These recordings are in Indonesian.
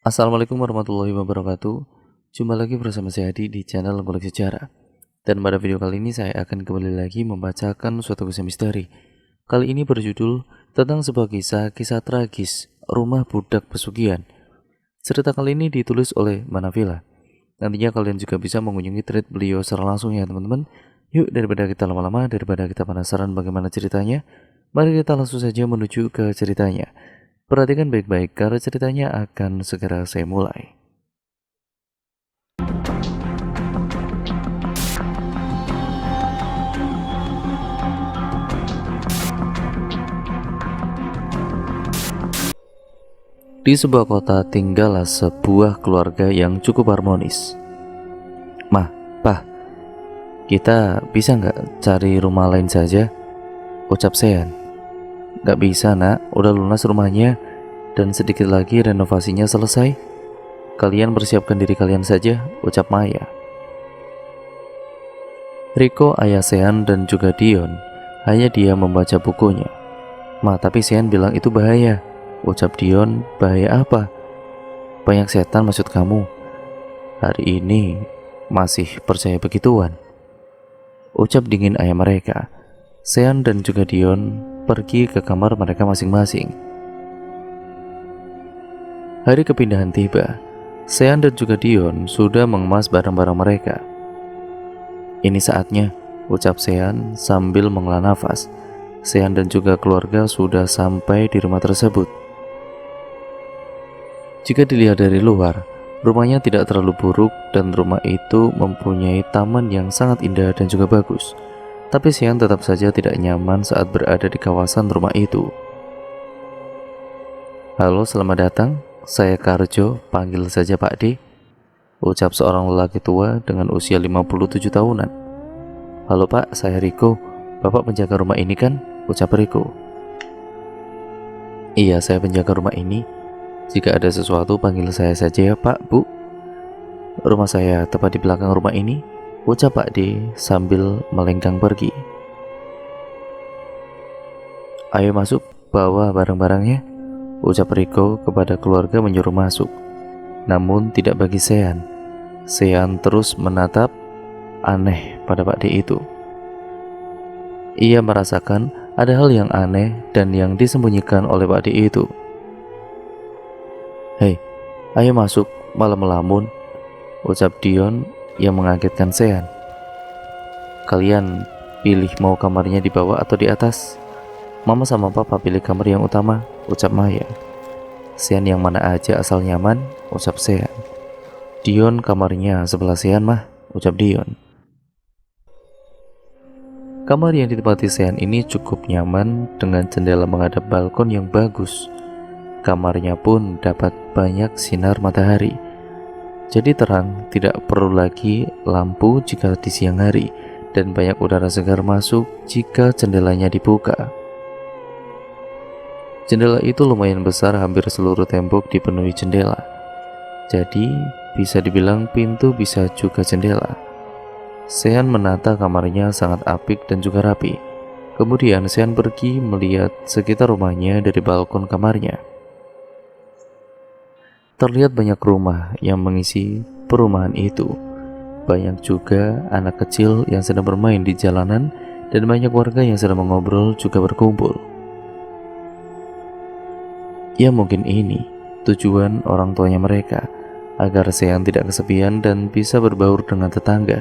Assalamualaikum warahmatullahi wabarakatuh. Jumpa lagi bersama saya Adi di channel Ngulik Sejarah. Dan pada video kali ini saya akan kembali lagi membacakan suatu kisah misteri. Kali ini berjudul tentang sebuah kisah tragis rumah budak pesugihan. Cerita kali ini ditulis oleh Manavila. Nantinya kalian juga bisa mengunjungi thread beliau secara langsung ya teman-teman. Yuk daripada kita lama-lama, daripada kita penasaran bagaimana ceritanya, mari kita langsung saja menuju ke ceritanya. Perhatikan baik-baik karena ceritanya akan segera saya mulai. Di sebuah kota tinggallah sebuah keluarga yang cukup harmonis. Mah, Pah, kita bisa nggak cari rumah lain saja? Ucap Sean. Nggak bisa nak, udah lunas rumahnya dan sedikit lagi renovasinya selesai. Kalian persiapkan diri kalian saja, ucap Maya. Riko, ayah Sean dan juga Dion, hanya dia membaca bukunya. Ma, tapi Sean bilang itu bahaya, ucap Dion. Bahaya apa? Banyak setan maksud kamu? Hari ini masih percaya begituan, ucap dingin ayah mereka. Sean dan juga Dion pergi ke kamar mereka masing-masing. Hari kepindahan tiba. Sean dan juga Dion sudah mengemas barang-barang mereka. Ini saatnya, ucap Sean sambil menghela nafas. Sean dan juga keluarga sudah sampai di rumah tersebut. Jika dilihat dari luar, rumahnya tidak terlalu buruk dan rumah itu mempunyai taman yang sangat indah dan juga bagus. Tapi Sean tetap saja tidak nyaman saat berada di kawasan rumah itu. Halo, selamat datang. Saya Karjo, panggil saja Pak D, ucap seorang lelaki tua dengan usia 57 tahunan. Halo Pak, saya Riko. Bapak penjaga rumah ini kan? Ucap Riko. Iya, saya penjaga rumah ini. Jika ada sesuatu panggil saya saja ya Pak, Bu. Rumah saya tepat di belakang rumah ini, ucap Pak D sambil melenggang pergi. Ayo masuk, bawa barang-barangnya, ucap Riko kepada keluarga menyuruh masuk. Namun tidak bagi Sean. Sean terus menatap aneh pada Pak D itu. Ia merasakan ada hal yang aneh dan yang disembunyikan oleh Pak D itu. Hei, ayo masuk, malah melamun, ucap Dion yang mengagetkan Sean. Kalian pilih mau kamarnya di bawah atau di atas? Mama sama Papa pilih kamar yang utama, ucap Maya. Sean yang mana aja asal nyaman, ucap Sean. Dion kamarnya sebelah Sean mah, ucap Dion. Kamar yang ditempati Sean ini cukup nyaman dengan jendela menghadap balkon yang bagus. Kamarnya pun dapat banyak sinar matahari. Jadi terang, tidak perlu lagi lampu jika di siang hari, dan banyak udara segar masuk jika jendelanya dibuka. Jendela itu lumayan besar, hampir seluruh tembok dipenuhi jendela. Jadi bisa dibilang pintu bisa juga jendela. Sean menata kamarnya sangat apik dan juga rapi. Kemudian Sean pergi melihat sekitar rumahnya dari balkon kamarnya. Terlihat banyak rumah yang mengisi perumahan itu. Banyak juga anak kecil yang sedang bermain di jalanan dan banyak warga yang sedang mengobrol juga berkumpul. Ya mungkin ini tujuan orang tuanya mereka, agar Sean tidak kesepian dan bisa berbaur dengan tetangga.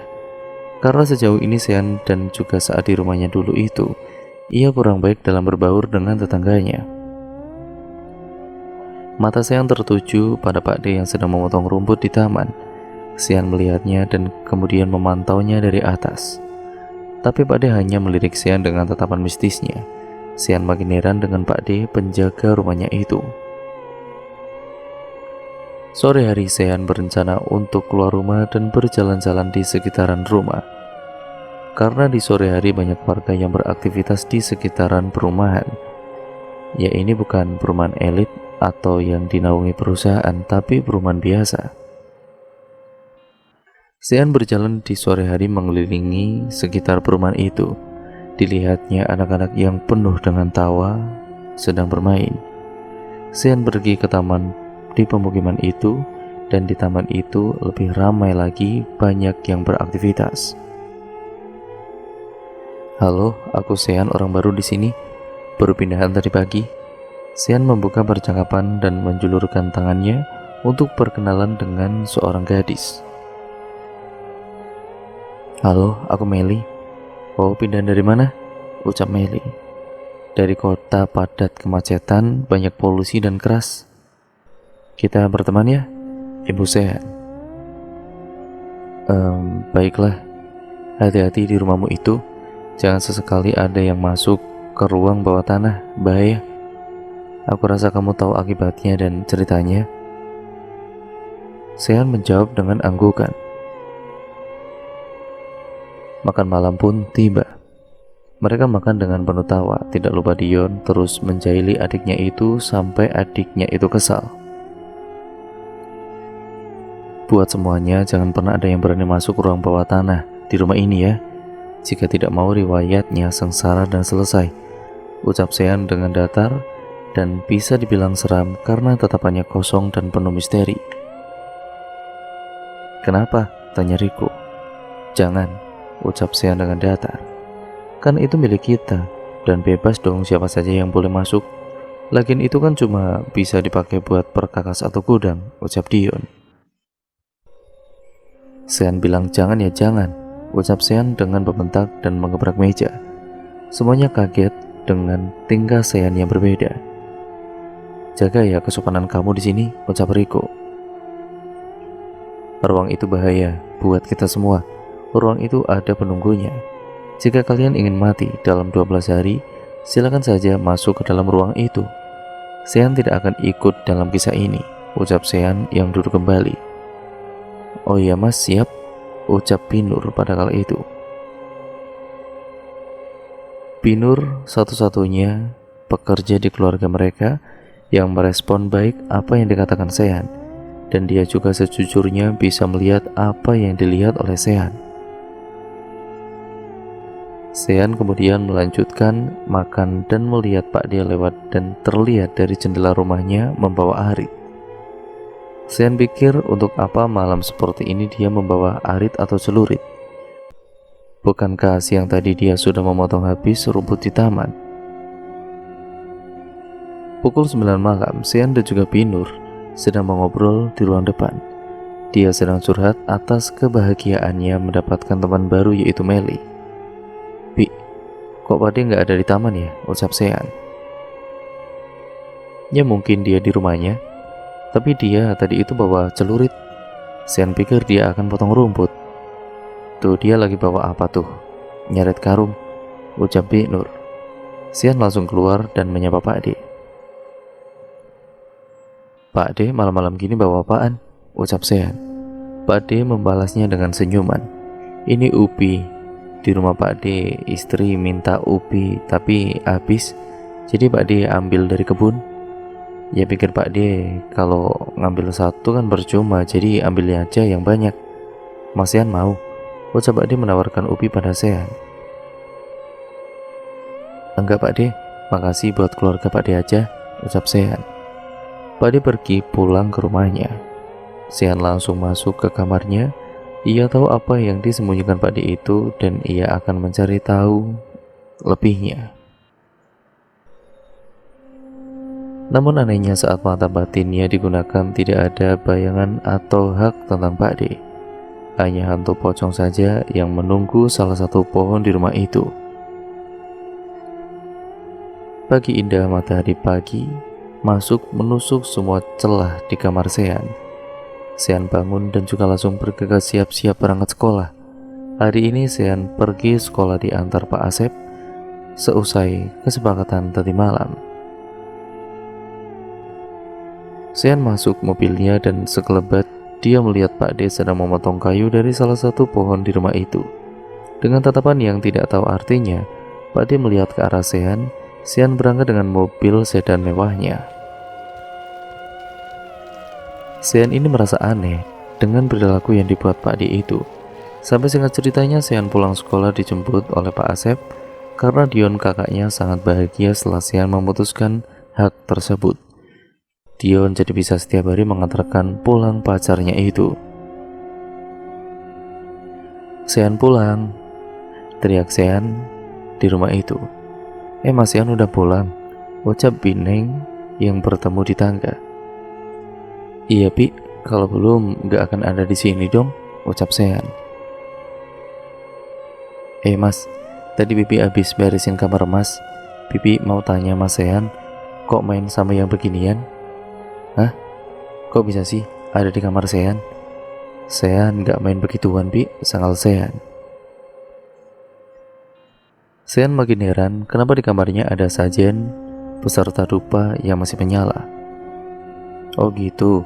Karena sejauh ini Sean dan juga saat di rumahnya dulu itu, ia kurang baik dalam berbaur dengan tetangganya. Mata Sean tertuju pada Pak D yang sedang memotong rumput di taman. Sean melihatnya dan kemudian memantaunya dari atas. Tapi Pak D hanya melirik Sean dengan tatapan mistisnya. Sean makin heran dengan Pak D, penjaga rumahnya itu. Sore hari Sean berencana untuk keluar rumah dan berjalan-jalan di sekitaran rumah. Karena di sore hari banyak warga yang beraktivitas di sekitaran perumahan. Ya, ini bukan perumahan elit atau yang dinaungi perusahaan, tapi perumahan biasa. Sean berjalan di sore hari mengelilingi sekitar perumahan itu. Dilihatnya anak-anak yang penuh dengan tawa sedang bermain. Sean pergi ke taman di pemukiman itu, dan di taman itu lebih ramai lagi, banyak yang beraktivitas. Halo, aku Sean, orang baru di sini. Baru pindahan tadi pagi. Sean membuka percakapan dan menjulurkan tangannya untuk perkenalan dengan seorang gadis. Halo, aku Meli. Oh, pindahan dari mana? Ucap Meli. Dari kota padat kemacetan, banyak polusi dan keras. Kita berteman ya, Ibu Sean. Baiklah. Hati-hati di rumahmu itu. Jangan sesekali ada yang masuk ke ruang bawah tanah, bahaya. Aku rasa kamu tahu akibatnya dan ceritanya. Sean menjawab dengan anggukan. Makan malam pun tiba. Mereka makan dengan penuh tawa. Tidak lupa Dion terus menjahili adiknya itu sampai adiknya itu kesal. Buat semuanya, jangan pernah ada yang berani masuk ruang bawah tanah di rumah ini ya. Jika tidak mau riwayatnya sengsara dan selesai. Ucap Sean dengan datar dan bisa dibilang seram karena tatapannya kosong dan penuh misteri. Kenapa? Tanya Riko. Jangan, ucap Sean dengan datar. Kan itu milik kita, dan bebas dong siapa saja yang boleh masuk. Lagian itu kan cuma bisa dipakai buat perkakas atau gudang, ucap Dion. Sean bilang jangan ya jangan, ucap Sean dengan membentak dan mengebrak meja. Semuanya kaget dengan tingkah Sean yang berbeda. Jaga ya kesopanan kamu di sini, ucap Riko. Ruang itu bahaya buat kita semua. Ruang itu ada penunggunya. Jika kalian ingin mati dalam 12 hari, silakan saja masuk ke dalam ruang itu. Sean tidak akan ikut dalam kisah ini, ucap Sean yang duduk kembali. Oh iya mas, siap, ucap Binur pada kala itu. Binur satu-satunya pekerja di keluarga mereka yang merespon baik apa yang dikatakan Sean, dan dia juga sejujurnya bisa melihat apa yang dilihat oleh Sean. Sean kemudian melanjutkan makan dan melihat Pak dia lewat dan terlihat dari jendela rumahnya membawa arit. Sean pikir untuk apa malam seperti ini dia membawa arit atau celurit. Bukankah siang tadi dia sudah memotong habis rumput di taman? Pukul 9 malam, Sean dan juga Binur sedang mengobrol di ruang depan. Dia sedang curhat atas kebahagiaannya mendapatkan teman baru yaitu Meli. Bi, kok Pade nggak ada di taman ya? Ucap Sean. Ya mungkin dia di rumahnya, tapi dia tadi itu bawa celurit. Sean pikir dia akan potong rumput. Tuh dia lagi bawa apa tuh? Nyeret karung, ucap Binur. Sean langsung keluar dan menyapa Pak D. Pak D malam-malam gini bawa apaan? Ucap Sean. Pak D membalasnya dengan senyuman. Ini ubi. Di rumah Pak D istri minta ubi tapi habis, jadi Pak D ambil dari kebun. Ya pikir Pak D kalau ngambil satu kan percuma, jadi ambil aja yang banyak. Mas Sean mau? Ucap Pak D menawarkan ubi pada Sean. Enggak Pak D, makasih buat keluarga Pak D aja, ucap Sean. Pak D pergi pulang ke rumahnya. Sean langsung masuk ke kamarnya. Ia tahu apa yang disembunyikan Pak D itu dan ia akan mencari tahu lebihnya. Namun anehnya saat mata batinnya digunakan tidak ada bayangan atau hak tentang Pak D. Hanya hantu pocong saja yang menunggu salah satu pohon di rumah itu. Pagi indah matahari pagi masuk menusuk semua celah di kamar Sean. Sean bangun dan juga langsung bergegas siap-siap berangkat sekolah. Hari ini Sean pergi sekolah diantar Pak Asep seusai kesepakatan tadi malam. Sean masuk mobilnya dan sekelebat dia melihat Pak D sedang memotong kayu dari salah satu pohon di rumah itu. Dengan tatapan yang tidak tahu artinya, Pak D melihat ke arah Sean. Sean berangkat dengan mobil sedan mewahnya. Sean ini merasa aneh dengan perilaku yang dibuat Pak D itu. Sampai singkat ceritanya, Sean pulang sekolah dijemput oleh Pak Asep karena Dion kakaknya sangat bahagia setelah Sean memutuskan hak tersebut. Dion jadi bisa setiap hari mengantarkan pulang pacarnya itu. "Sean pulang," teriak Sean di rumah itu. Mas Sean udah pulang," ucap Bineng yang bertemu di tangga. "Iya Pi, kalau belum gak akan ada di sini dong," ucap Sean. Mas, tadi Pipi habis beresin kamar Mas. Pipi mau tanya Mas Sean, kok main sama yang beginian?" "Hah? Kok bisa sih ada di kamar Sean?" "Sean gak main begituan Pi," sangal Sean. Sean makin heran kenapa di kamarnya ada sajen peserta dupa yang masih menyala. "Oh gitu,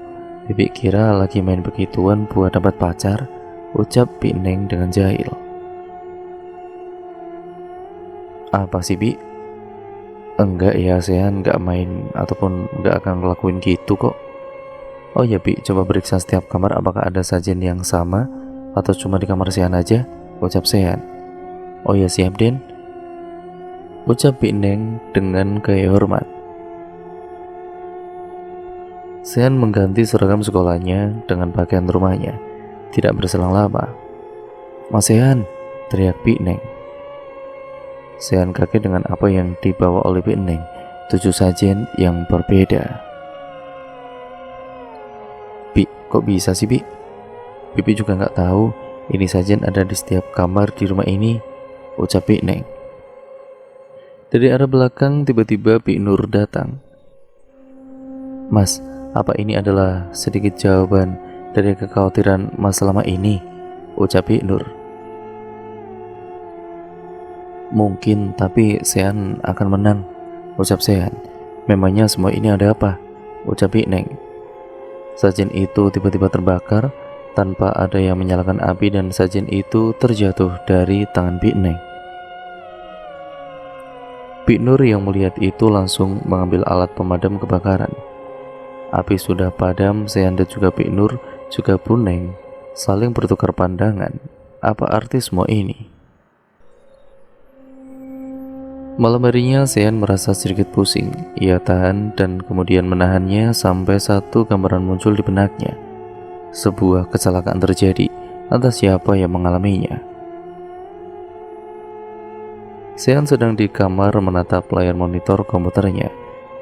Pipi kira lagi main begituan buat dapat pacar," ucap Bineng dengan jahil. "Apa sih Bi?" "Enggak ya, Sean gak main ataupun gak akan ngelakuin gitu kok." "Oh ya Bi, coba periksa setiap kamar apakah ada sajen yang sama atau cuma di kamar Sean aja," ucap Sean. "Oh ya siap Den," ucap Bineng dengan gaya hormat. Sean mengganti seragam sekolahnya dengan pakaian rumahnya. Tidak berselang lama, "Mas Sean," teriak Bineng. Sean kaget dengan apa yang dibawa oleh Bineng, 7 sajen yang berbeda. "Bi, kok bisa sih Bi? Pipi juga nggak tahu ini sajen ada di setiap kamar di rumah ini," ucap Bineng. Dari arah belakang tiba-tiba Bi Nur datang. "Mas, apa ini adalah sedikit jawaban dari kekhawatiran Mas selama ini?" ucap Bi Nur. "Mungkin, tapi Sean akan menang," ucap Sean. "Memangnya semua ini ada apa?" ucap Bineng. Sajen itu tiba-tiba terbakar tanpa ada yang menyalakan api dan sajen itu terjatuh dari tangan Bineng. Bi Nur yang melihat itu langsung mengambil alat pemadam kebakaran. Api sudah padam, Sean dan juga Bi Nur juga Bineng saling bertukar pandangan. Apa arti semua ini? Malam harinya Sean merasa sedikit pusing. Ia tahan dan kemudian menahannya sampai satu gambaran muncul di benaknya. Sebuah kecelakaan terjadi, entah siapa yang mengalaminya. Sean sedang di kamar menatap layar monitor komputernya.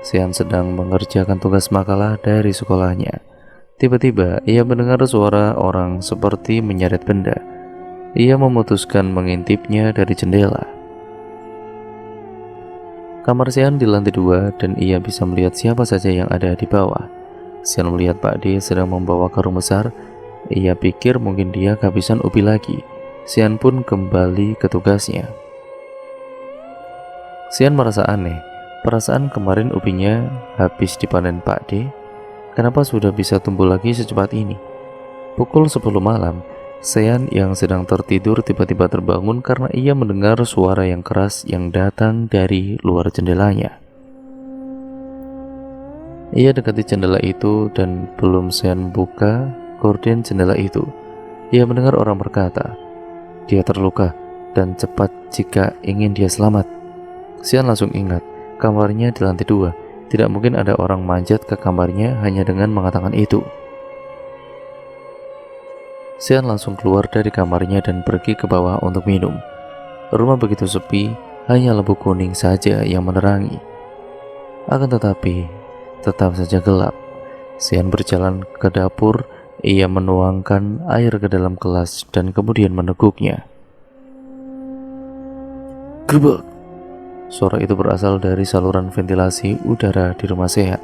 Sean sedang mengerjakan tugas makalah dari sekolahnya. Tiba-tiba ia mendengar suara orang seperti menyeret benda. Ia memutuskan mengintipnya dari jendela. Kamar Sean di lantai 2 dan ia bisa melihat siapa saja yang ada di bawah. Sean melihat Pak D sedang membawa karung besar. Ia pikir mungkin dia kehabisan ubi lagi. Sean pun kembali ke tugasnya. Sean merasa aneh, perasaan kemarin ubinya habis dipanen Pak D, kenapa sudah bisa tumbuh lagi secepat ini? Pukul 10 malam, Sean yang sedang tertidur tiba-tiba terbangun karena ia mendengar suara yang keras yang datang dari luar jendelanya. Ia dekati jendela itu dan belum Sean buka gorden jendela itu, ia mendengar orang berkata, "Dia terluka dan cepat jika ingin dia selamat." Sean langsung ingat, kamarnya di lantai 2. Tidak mungkin ada orang manjat ke kamarnya hanya dengan mengatakan itu. Sean langsung keluar dari kamarnya dan pergi ke bawah untuk minum. Rumah begitu sepi, hanya lampu kuning saja yang menerangi. Akan tetapi, tetap saja gelap. Sean berjalan ke dapur, ia menuangkan air ke dalam gelas dan kemudian meneguknya. Gerbek! Suara itu berasal dari saluran ventilasi udara di rumah Sean.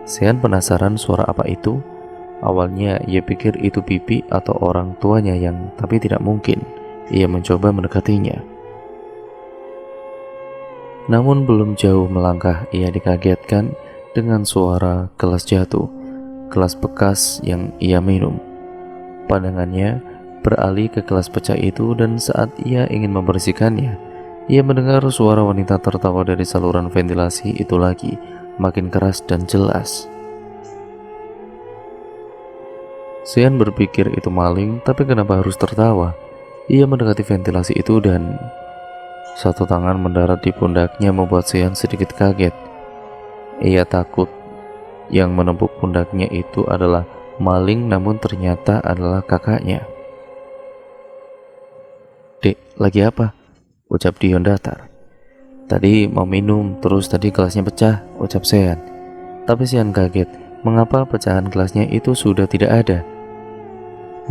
Sean penasaran suara apa itu. Awalnya ia pikir itu Pipi atau orang tuanya tapi tidak mungkin. Ia mencoba mendekatinya. Namun belum jauh melangkah ia dikagetkan dengan suara gelas jatuh, gelas bekas yang ia minum. Pandangannya beralih ke gelas pecah itu dan saat ia ingin membersihkannya, ia mendengar suara wanita tertawa dari saluran ventilasi itu lagi, makin keras dan jelas. Sean berpikir itu maling, tapi kenapa harus tertawa? Ia mendekati ventilasi itu dan satu tangan mendarat di pundaknya membuat Sean sedikit kaget. Ia takut Yang menepuk pundaknya itu adalah maling, namun ternyata adalah kakaknya. "Dek, lagi apa?" ucap Dion datar. "Tadi mau minum, terus tadi gelasnya pecah," ucap Sean. Tapi Sean kaget, mengapa pecahan gelasnya itu sudah tidak ada.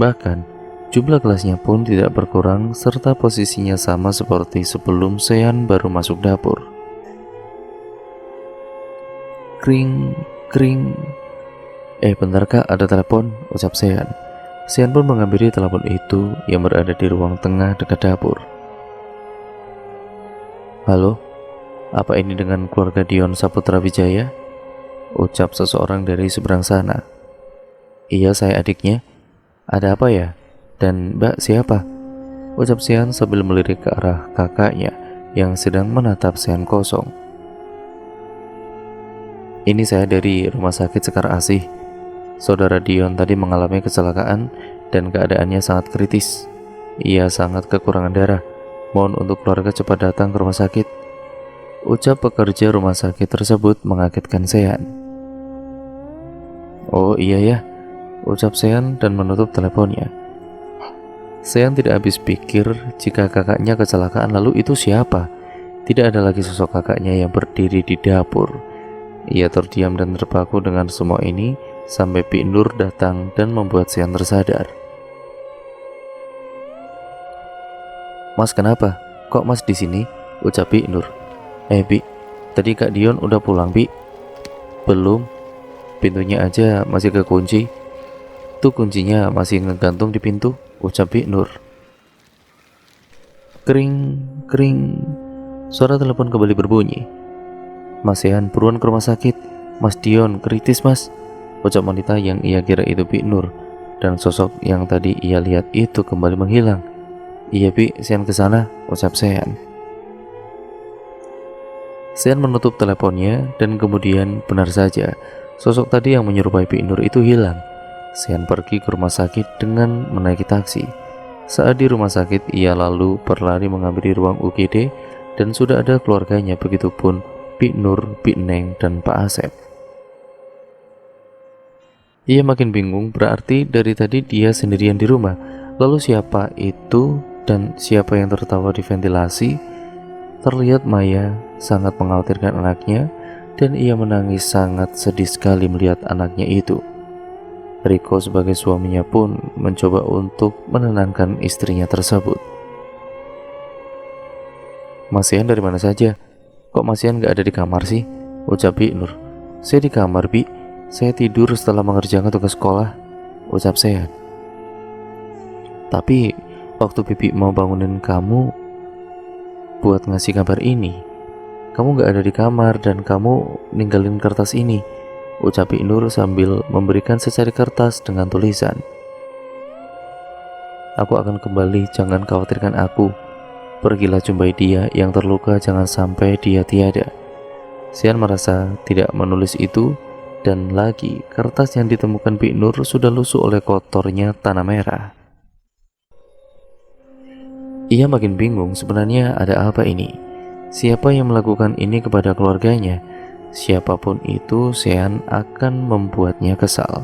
Bahkan, jumlah gelasnya pun tidak berkurang serta posisinya sama seperti sebelum Sean baru masuk dapur. Kring, kring. Bentar kak, ada telepon," ucap Sean. Sean pun menghampiri telepon itu yang berada di ruang tengah dekat dapur. "Halo, apa ini dengan keluarga Dion Saputra Wijaya?" ucap seseorang dari seberang sana. "Iya, saya adiknya. Ada apa ya? Dan Mbak siapa?" ucap Sean sambil melirik ke arah kakaknya yang sedang menatap Sean kosong. "Ini saya dari Rumah Sakit Sekar Asih. Saudara Dion tadi mengalami kecelakaan dan keadaannya sangat kritis. Ia sangat kekurangan darah. Mohon untuk keluarga cepat datang ke rumah sakit," ucap pekerja rumah sakit tersebut mengagetkan Sean. "Oh iya ya," ucap Sean dan menutup teleponnya. Sean tidak habis pikir jika kakaknya kecelakaan, lalu itu siapa? Tidak ada lagi sosok kakaknya yang berdiri di dapur. Ia terdiam dan terpaku dengan semua ini sampai Bi Nur datang dan membuat Sean tersadar. "Mas kenapa? Kok Mas di sini?" ucap Bi Nur. Bi, tadi Kak Dion udah pulang, Bi." "Belum. Pintunya aja masih kekunci. Tuh kuncinya masih ngegantung di pintu," ucap Bi Nur. Kering, kering. Suara telepon kembali berbunyi. "Mas Sean, buruan ke rumah sakit. Mas Dion kritis, Mas," ucap wanita yang ia kira itu Bi Nur, dan sosok yang tadi ia lihat itu kembali menghilang. "Iya Bi, Sean kesana," ucap Sean. Sean menutup teleponnya dan kemudian benar saja sosok tadi yang menyerupai Bi Nur itu hilang. Sean pergi ke rumah sakit dengan menaiki taksi. Saat di rumah sakit, ia lalu berlari mengambil ruang UGD dan sudah ada keluarganya, begitupun Bi Nur, Bi Neng, dan Pak Asep. Ia makin bingung, berarti dari tadi dia sendirian di rumah. Lalu siapa itu dan siapa yang tertawa di ventilasi? Terlihat Maya sangat mengkhawatirkan anaknya dan ia menangis sangat sedih sekali melihat anaknya itu. Riko sebagai suaminya pun mencoba untuk menenangkan istrinya tersebut. "Mas Sean dari mana saja? Kok Mas Sean gak ada di kamar sih?" ucap Bi Nur. "Saya di kamar, Bi. Saya tidur setelah mengerjakan tugas sekolah," ucap Sean. "Tapi waktu Bibi mau bangunin kamu buat ngasih kabar ini, kamu gak ada di kamar dan kamu ninggalin kertas ini," ucap Bi Nur sambil memberikan secari kertas dengan tulisan, "Aku akan kembali, jangan khawatirkan aku. Pergilah jumpai dia yang terluka, jangan sampai dia tiada." Sean merasa tidak menulis itu, dan lagi kertas yang ditemukan Bi Nur sudah lusuh oleh kotornya tanah merah. Ia makin bingung, sebenarnya ada apa ini? Siapa yang melakukan ini kepada keluarganya? Siapapun itu, Sean akan membuatnya kesal.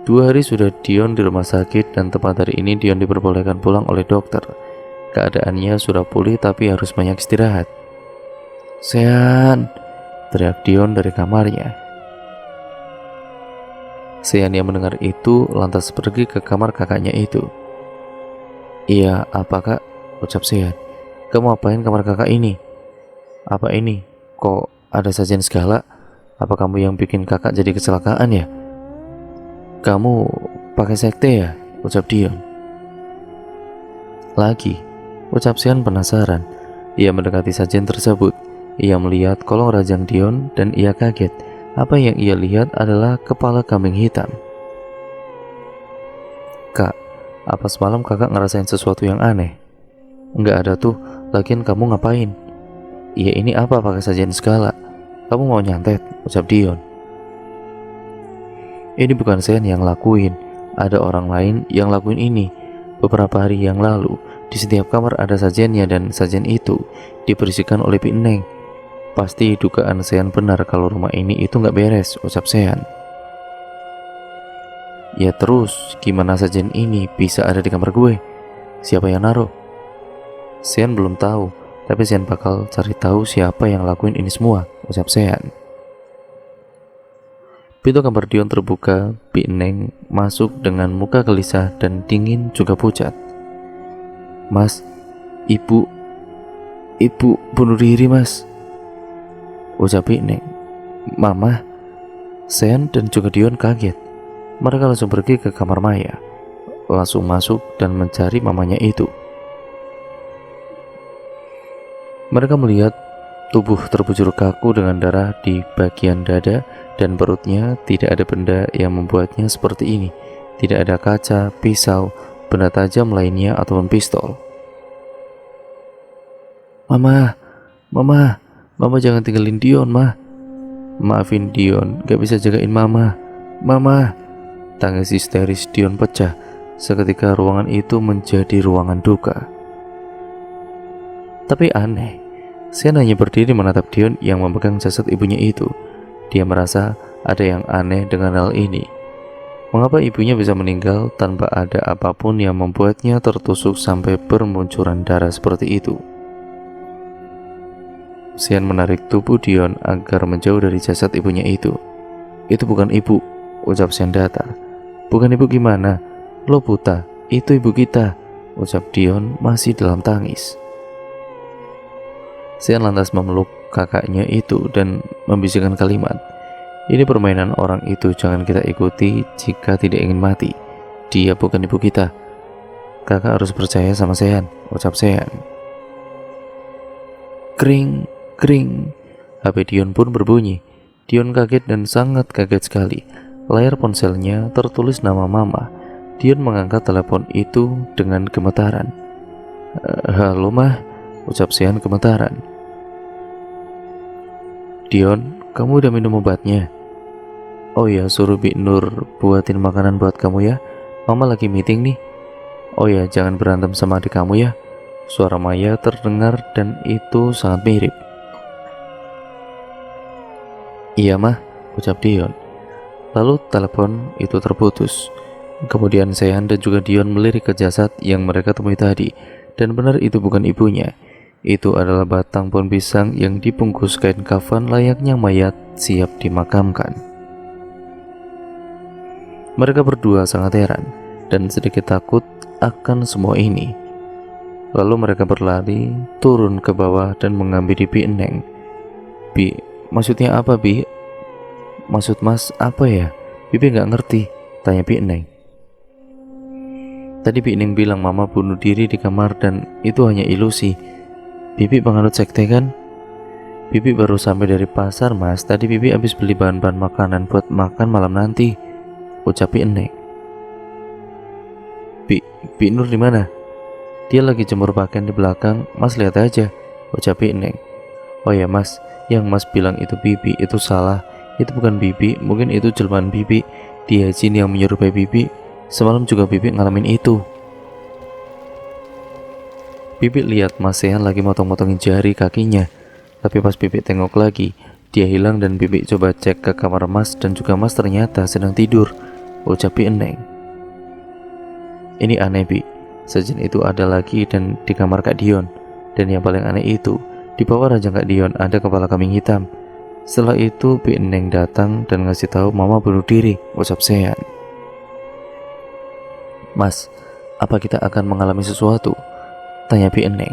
2 hari sudah Dion di rumah sakit dan tepat hari ini Dion diperbolehkan pulang oleh dokter. Keadaannya sudah pulih tapi harus banyak istirahat. "Sean!" teriak Dion dari kamarnya. Sean yang mendengar itu lantas pergi ke kamar kakaknya itu. "Iya, apa kak?" ucap Sean. "Kamu apain kamar kakak ini? Apa ini? Kok ada sajian segala? Apa kamu yang bikin kakak jadi kecelakaan ya?" "Kamu pakai sekte ya?" ucap Dion. "Lagi," ucap Sean penasaran. Ia mendekati sajian tersebut. Ia melihat kolong rajang Dion dan ia kaget. Apa yang ia lihat adalah kepala kambing hitam. "Kak, apa semalam kakak ngerasain sesuatu yang aneh?" "Enggak ada tuh, lagian kamu ngapain?" "Iya, ini apa pakai sajian segala? Kamu mau nyantet?" ucap Dion. "Ini bukan Sean yang lakuin, ada orang lain yang lakuin ini. Beberapa hari yang lalu, di setiap kamar ada sajiannya dan sajian itu diberisikan oleh Bi Neng. Pasti dugaan Sean benar kalau rumah ini itu nggak beres, ucap Sean. Ya terus, gimana sajen ini bisa ada di kamar gue? Siapa yang naruh? Sean belum tahu, tapi Sean bakal cari tahu siapa yang lakuin ini semua, ucap Sean. Pintu kamar Dion terbuka, Bi Neng masuk dengan muka gelisah dan dingin juga pucat. Mas, ibu bunuh diri mas, ucap Bi Neng. Mama, Sean dan juga Dion kaget. Mereka langsung pergi ke kamar Maya, langsung masuk dan mencari mamanya itu. Mereka melihat tubuh terbujur kaku dengan darah di bagian dada dan perutnya. Tidak ada benda yang membuatnya seperti ini. Tidak ada kaca, pisau, benda tajam lainnya ataupun pistol. Mama jangan tinggalin Dion, Ma. Maafin Dion, gak bisa jagain Mama. Tangis histeris Dion pecah. Seketika ruangan itu menjadi ruangan duka. Tapi aneh, Sean hanya berdiri menatap Dion yang memegang jasad ibunya itu. Dia merasa ada yang aneh dengan hal ini. Mengapa ibunya bisa meninggal tanpa ada apapun yang membuatnya tertusuk sampai bermuncuran darah seperti itu? Sean menarik tubuh Dion agar menjauh dari jasad ibunya itu. Itu bukan ibu, ucap Sean datar. Bukan ibu gimana? Lo buta, itu ibu kita, ucap Dion masih dalam tangis. Sean lantas memeluk kakaknya itu dan membisikkan kalimat, ini permainan orang itu, jangan kita ikuti jika tidak ingin mati. Dia bukan ibu kita. Kakak harus percaya sama Sean, ucap Sean. Kring, kring. HP Dion pun berbunyi. Dion kaget dan sangat kaget sekali. Layar ponselnya tertulis nama Mama. Dion mengangkat telepon itu dengan gemetaran. Halo Mah, ucap Sean gemetaran. Dion, kamu udah minum obatnya? Oh ya, suruh Bi Nur buatin makanan buat kamu ya. Mama lagi meeting nih. Oh ya, jangan berantem sama adik kamu ya. Suara Maya terdengar dan itu sangat mirip. Iya Mah, ucap Dion. Lalu telepon itu terputus. Kemudian Sean dan juga Dion melirik ke jasad yang mereka temui tadi. Dan benar itu bukan ibunya. Itu adalah batang pohon pisang yang dibungkus kain kafan layaknya mayat siap dimakamkan. Mereka berdua sangat heran dan sedikit takut akan semua ini. Lalu mereka berlari turun ke bawah dan menghampiri Bi Neng. Bi, maksudnya apa Bi? Maksud mas apa ya? Bibi gak ngerti, tanya Bi Neng. Tadi Bi Neng bilang Mama bunuh diri di kamar dan itu hanya ilusi. Bibi penganut sekte kan? Bibi baru sampai dari pasar mas. Tadi Bibi habis beli bahan-bahan makanan buat makan malam nanti, ucap Bi Neng. Bi Nur di mana? Dia lagi jemur pakaian di belakang. Mas lihat aja, ucap Bi Neng. Oh ya mas, yang mas bilang itu Bibi itu salah. Itu bukan Bibi, mungkin itu jelmaan Bibi. Dia jin yang menyerupai Bibi. Semalam juga Bibi ngalamin itu. Bibi lihat Mas Sean lagi motong-motongin jari kakinya. Tapi pas Bibi tengok lagi, dia hilang dan Bibi coba cek ke kamar Mas dan juga Mas ternyata sedang tidur, ucap Bi Neng. Ini aneh Bi, sejen itu ada lagi dan di kamar Kak Dion. Dan yang paling aneh itu, di bawah ranjang Kak Dion ada kepala kambing hitam. Setelah itu Bi Neng datang dan ngasih tahu Mama bunuh diri, ucap Sean. Mas, apa kita akan mengalami sesuatu? Tanya Bi Neng.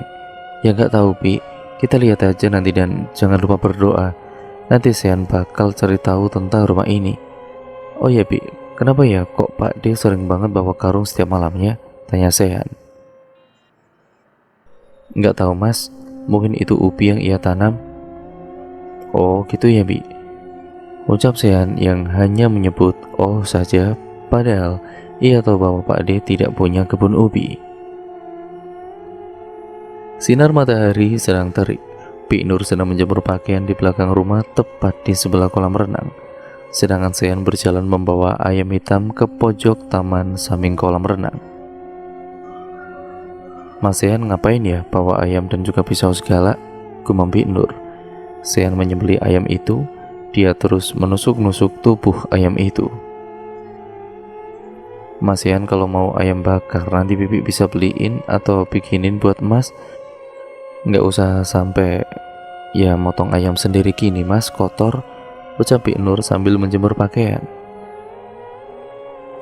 Ya gak tahu Bi, kita lihat aja nanti dan jangan lupa berdoa. Nanti Sean bakal cari tahu tentang rumah ini. Oh ya Bi, kenapa ya kok Pak D sering banget bawa karung setiap malamnya? Tanya Sean. Gak tahu mas, mungkin itu ubi yang ia tanam. Oh gitu ya Bi, ucap Sean yang hanya menyebut oh saja, padahal ia tahu bahwa Pak D tidak punya kebun ubi. Sinar matahari sedang terik. Bi Nur sedang menjemur pakaian di belakang rumah tepat di sebelah kolam renang. Sedangkan Sean berjalan membawa ayam hitam ke pojok taman samping kolam renang. Mas Sean ngapain ya bawa ayam dan juga pisau segala? Gumam Bi Nur. Sean menyembelih ayam itu. Dia terus menusuk-nusuk tubuh ayam itu. Mas Sean, kalau mau ayam bakar nanti bibi bisa beliin atau bikinin buat mas. Nggak usah sampai ya motong ayam sendiri gini mas, kotor, ucap Bik Nur sambil menjemur pakaian.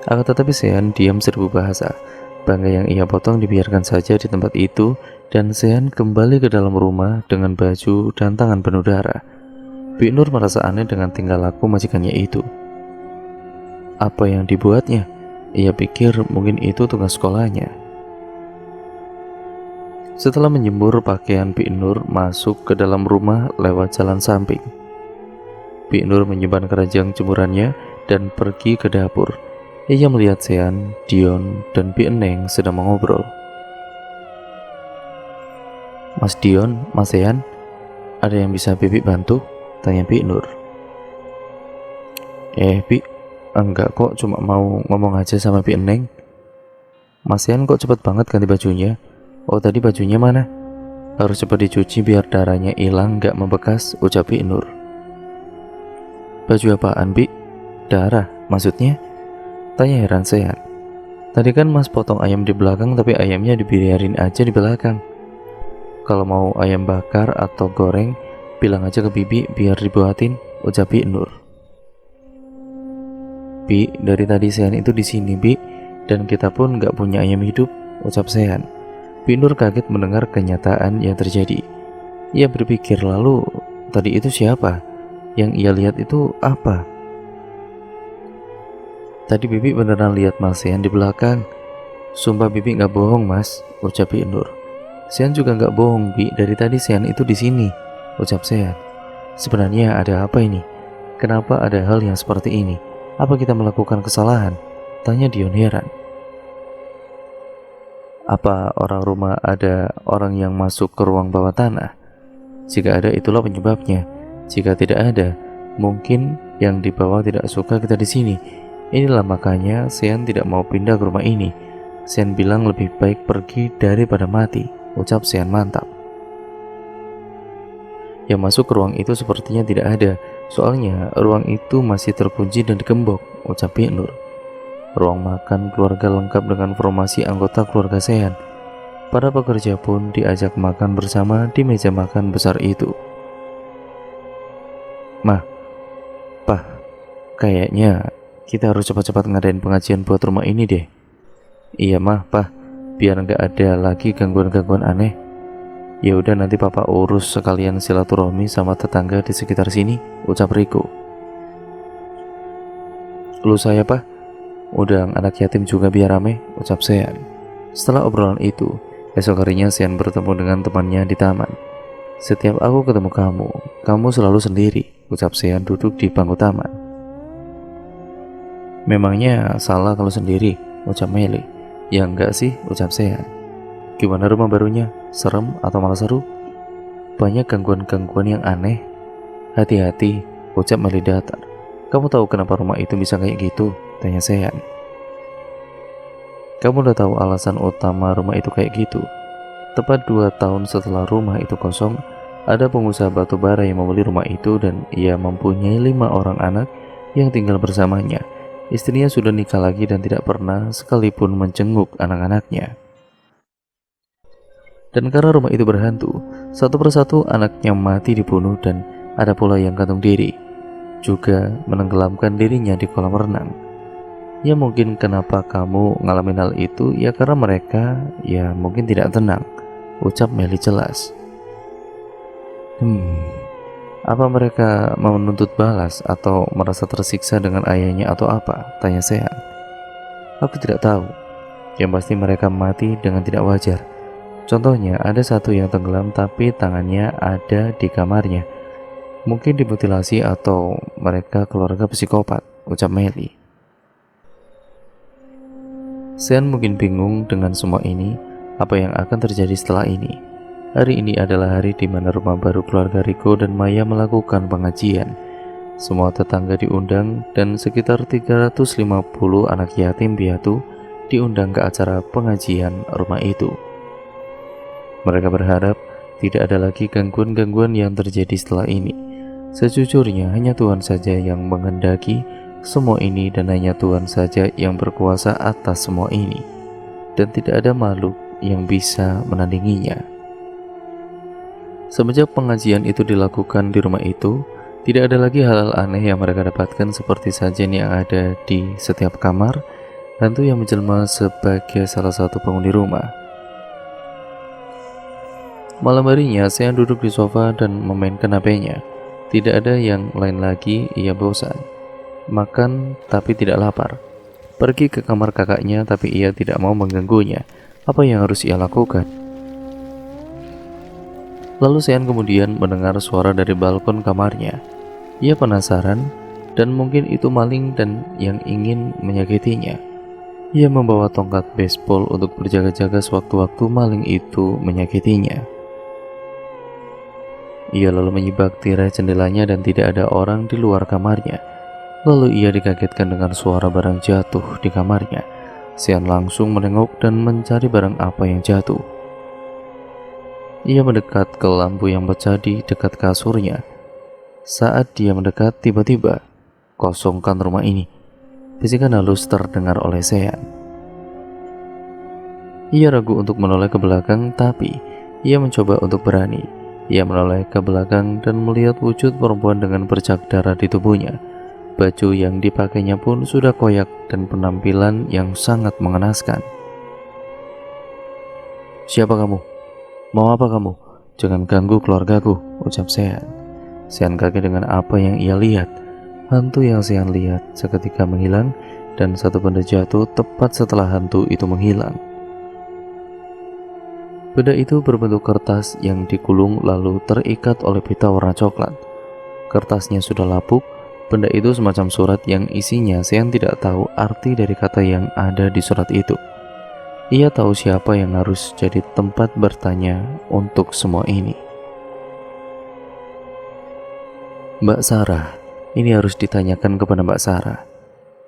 Akan tetapi Sean diam serbu bahasa. Bangkai yang ia potong dibiarkan saja di tempat itu, dan Sean kembali ke dalam rumah dengan baju dan tangan penuh darah. Bik Nur merasa aneh dengan tingkah laku majikannya itu. Apa yang dibuatnya? Ia pikir mungkin itu tugas sekolahnya. Setelah menjemur pakaian, Bik Nur masuk ke dalam rumah lewat jalan samping. Bik Nur menyimpan keranjang jemurannya dan pergi ke dapur. Ia melihat Sean, Dion, dan Bik Eneng sedang mengobrol. Mas Dion, Mas Sean, ada yang bisa Bibi bantu? Tanya Bik Nur. Bik, enggak kok, cuma mau ngomong aja sama Bik Eneng. Mas Sean kok cepet banget ganti bajunya? Oh, tadi bajunya mana? Harus cepat dicuci biar darahnya hilang gak membekas, ucap Bik Nur. Baju apaan, Bik? Darah, maksudnya? Tanya heran Sean. Tadi kan mas potong ayam di belakang, tapi ayamnya dibiarin aja di belakang. Kalau mau ayam bakar atau goreng, bilang aja ke Bibi biar dibuatin, ucap Bik Nur. Bi, dari tadi Sean itu di sini, Bi, dan kita pun gak punya ayam hidup, ucap Sean. Bik Nur kaget mendengar kenyataan yang terjadi. Ia berpikir, lalu tadi itu siapa? Yang ia lihat itu apa? Tadi Bibi beneran lihat Mas Sean di belakang. Sumpah Bibi gak bohong mas, ucap Bik Nur. Sean juga gak bohong, Bi, dari tadi Sean itu di sini, ucap Sean. Sebenarnya ada apa ini? Kenapa ada hal yang seperti ini? Apa kita melakukan kesalahan? Tanya Dion heran. Apa orang rumah ada orang yang masuk ke ruang bawah tanah? Jika ada, itulah penyebabnya. Jika tidak ada, mungkin yang di bawah tidak suka kita di sini. Inilah makanya Sean tidak mau pindah ke rumah ini. Sean bilang lebih baik pergi daripada mati, ucap Sean mantap. Yang masuk ke ruang itu sepertinya tidak ada, soalnya ruang itu masih terkunci dan digembok, ucap Bik Nur. Ruang makan keluarga lengkap dengan formasi anggota keluarga Sean. Para pekerja pun diajak makan bersama di meja makan besar itu. Mah, Pah, kayaknya kita harus cepat-cepat ngadain pengajian buat rumah ini deh. Iya mah, Pah, biar nggak ada lagi gangguan-gangguan aneh. Ya udah, nanti papa urus sekalian silaturahmi sama tetangga di sekitar sini, ucap Riko. Lu saya, Pah, undang anak yatim juga biar rame, ucap Sean. Setelah obrolan itu, esok harinya Sean bertemu dengan temannya di taman. Setiap aku ketemu kamu selalu sendiri, ucap Sean duduk di bangku taman. Memangnya salah kalau sendiri, ucap Meli. Ya enggak sih, ucap Sean. Gimana rumah barunya? Serem atau malah seru? Banyak gangguan-gangguan yang aneh. Hati-hati, ucap Meli datar. Kamu tahu kenapa rumah itu bisa kayak gitu? Tanya Sean. Kamu udah tahu alasan utama rumah itu kayak gitu? Tepat 2 tahun setelah rumah itu kosong, ada pengusaha batu bara yang membeli rumah itu dan ia mempunyai 5 orang anak yang tinggal bersamanya. Istrinya sudah nikah lagi dan tidak pernah sekalipun menjenguk anak-anaknya. Dan karena rumah itu berhantu, satu persatu anaknya mati dibunuh dan ada pula yang gantung diri, juga menenggelamkan dirinya di kolam renang. Ya mungkin kenapa kamu ngalamin hal itu, ya karena mereka ya mungkin tidak tenang, ucap Meli jelas. Apa mereka mau menuntut balas atau merasa tersiksa dengan ayahnya atau apa? Tanya Sean. Aku tidak tahu. Yang pasti mereka mati dengan tidak wajar. Contohnya ada satu yang tenggelam tapi tangannya ada di kamarnya. Mungkin dimutilasi atau mereka keluarga psikopat, ucap Meli. Sean mungkin bingung dengan semua ini. Apa yang akan terjadi setelah ini? Hari ini adalah hari di mana rumah baru keluarga Riko dan Maya melakukan pengajian. Semua tetangga diundang dan sekitar 350 anak yatim piatu diundang ke acara pengajian rumah itu. Mereka berharap Tidak ada lagi gangguan-gangguan yang terjadi setelah ini. Sejujurnya hanya Tuhan saja yang menghendaki semua ini dan hanya Tuhan saja yang berkuasa atas semua ini. Dan tidak ada makhluk yang bisa menandinginya. Semenjak pengajian itu dilakukan di rumah itu, tidak ada lagi hal-hal aneh yang mereka dapatkan seperti sajian yang ada di setiap kamar, hantu yang menjelma sebagai salah satu penghuni rumah. Malam harinya, saya duduk di sofa dan memainkan HP-nya. Tidak ada yang lain lagi, ia bosan. Makan tapi tidak lapar. Pergi ke kamar kakaknya tapi ia tidak mau mengganggunya. Apa yang harus ia lakukan? Lalu Sean kemudian mendengar suara dari balkon kamarnya. Ia penasaran dan mungkin itu maling dan yang ingin menyakitinya. Ia membawa tongkat baseball untuk berjaga-jaga sewaktu-waktu maling itu menyakitinya. Ia lalu menyibak tirai jendelanya dan tidak ada orang di luar kamarnya. Lalu ia dikagetkan dengan suara barang jatuh di kamarnya. Sean langsung menengok dan mencari barang apa yang jatuh. Ia mendekat ke lampu yang pecah di dekat kasurnya. Saat dia mendekat, tiba-tiba, kosongkan rumah ini. Bisikan halus terdengar oleh Sean. Ia ragu untuk menoleh ke belakang, tapi ia mencoba untuk berani. Ia menoleh ke belakang dan melihat wujud perempuan dengan bercak darah di tubuhnya. Baju yang dipakainya pun sudah koyak dan penampilan yang sangat mengenaskan. "Siapa kamu? Mau apa kamu? Jangan ganggu keluargaku," ucap Sean. Sean kaget dengan apa yang ia lihat. Hantu yang Sean lihat seketika menghilang dan satu benda jatuh tepat setelah hantu itu menghilang. Benda itu berbentuk kertas yang digulung lalu terikat oleh pita warna coklat. Kertasnya sudah lapuk. Benda itu semacam surat yang isinya Sean tidak tahu arti dari kata yang ada di surat itu. Ia tahu siapa yang harus jadi tempat bertanya untuk semua ini. Mbak Sarah, ini harus ditanyakan kepada Mbak Sarah.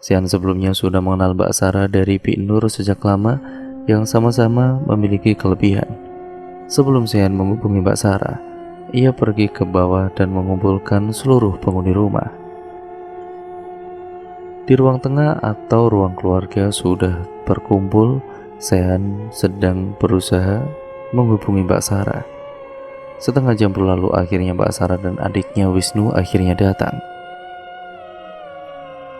Sean sebelumnya sudah mengenal Mbak Sarah dari Bi Nur sejak lama yang sama-sama memiliki kelebihan. Sebelum Sean menghubungi Mbak Sarah, ia pergi ke bawah dan mengumpulkan seluruh penghuni rumah. Di ruang tengah atau ruang keluarga sudah berkumpul. Sean sedang berusaha menghubungi Mbak Sarah. Setengah jam berlalu, akhirnya Mbak Sarah dan adiknya Wisnu akhirnya datang.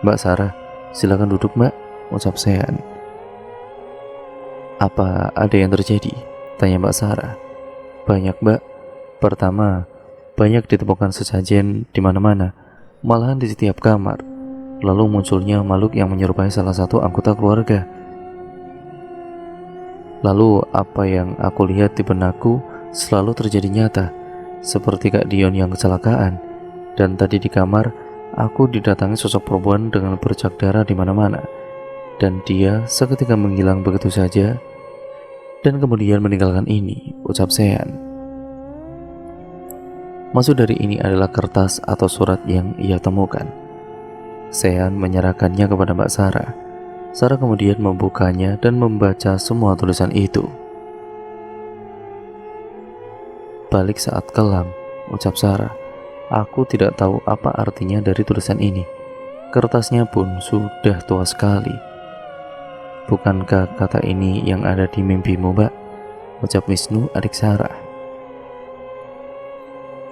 "Mbak Sarah, silakan duduk Mbak," ucap Sean. "Apa ada yang terjadi?" tanya Mbak Sarah. "Banyak Mbak. Pertama, banyak ditemukan sesajen di mana-mana, malahan di setiap kamar. Lalu munculnya makhluk yang menyerupai salah satu anggota keluarga. Lalu apa yang aku lihat di benakku selalu terjadi nyata, seperti Kak Dion yang kecelakaan. Dan tadi di kamar, aku didatangi sosok perempuan dengan bercak darah di mana-mana. Dan dia seketika menghilang begitu saja, dan kemudian meninggalkan ini," ucap Sean. Maksud dari ini adalah kertas atau surat yang ia temukan. Sean menyerahkannya kepada Mbak Sarah. Sarah kemudian membukanya dan membaca semua tulisan itu. "Balik saat kelam," ucap Sarah. "Aku tidak tahu apa artinya dari tulisan ini. Kertasnya pun sudah tua sekali." "Bukankah kata ini yang ada di mimpimu, Mbak?" ucap Wisnu, adik Sarah.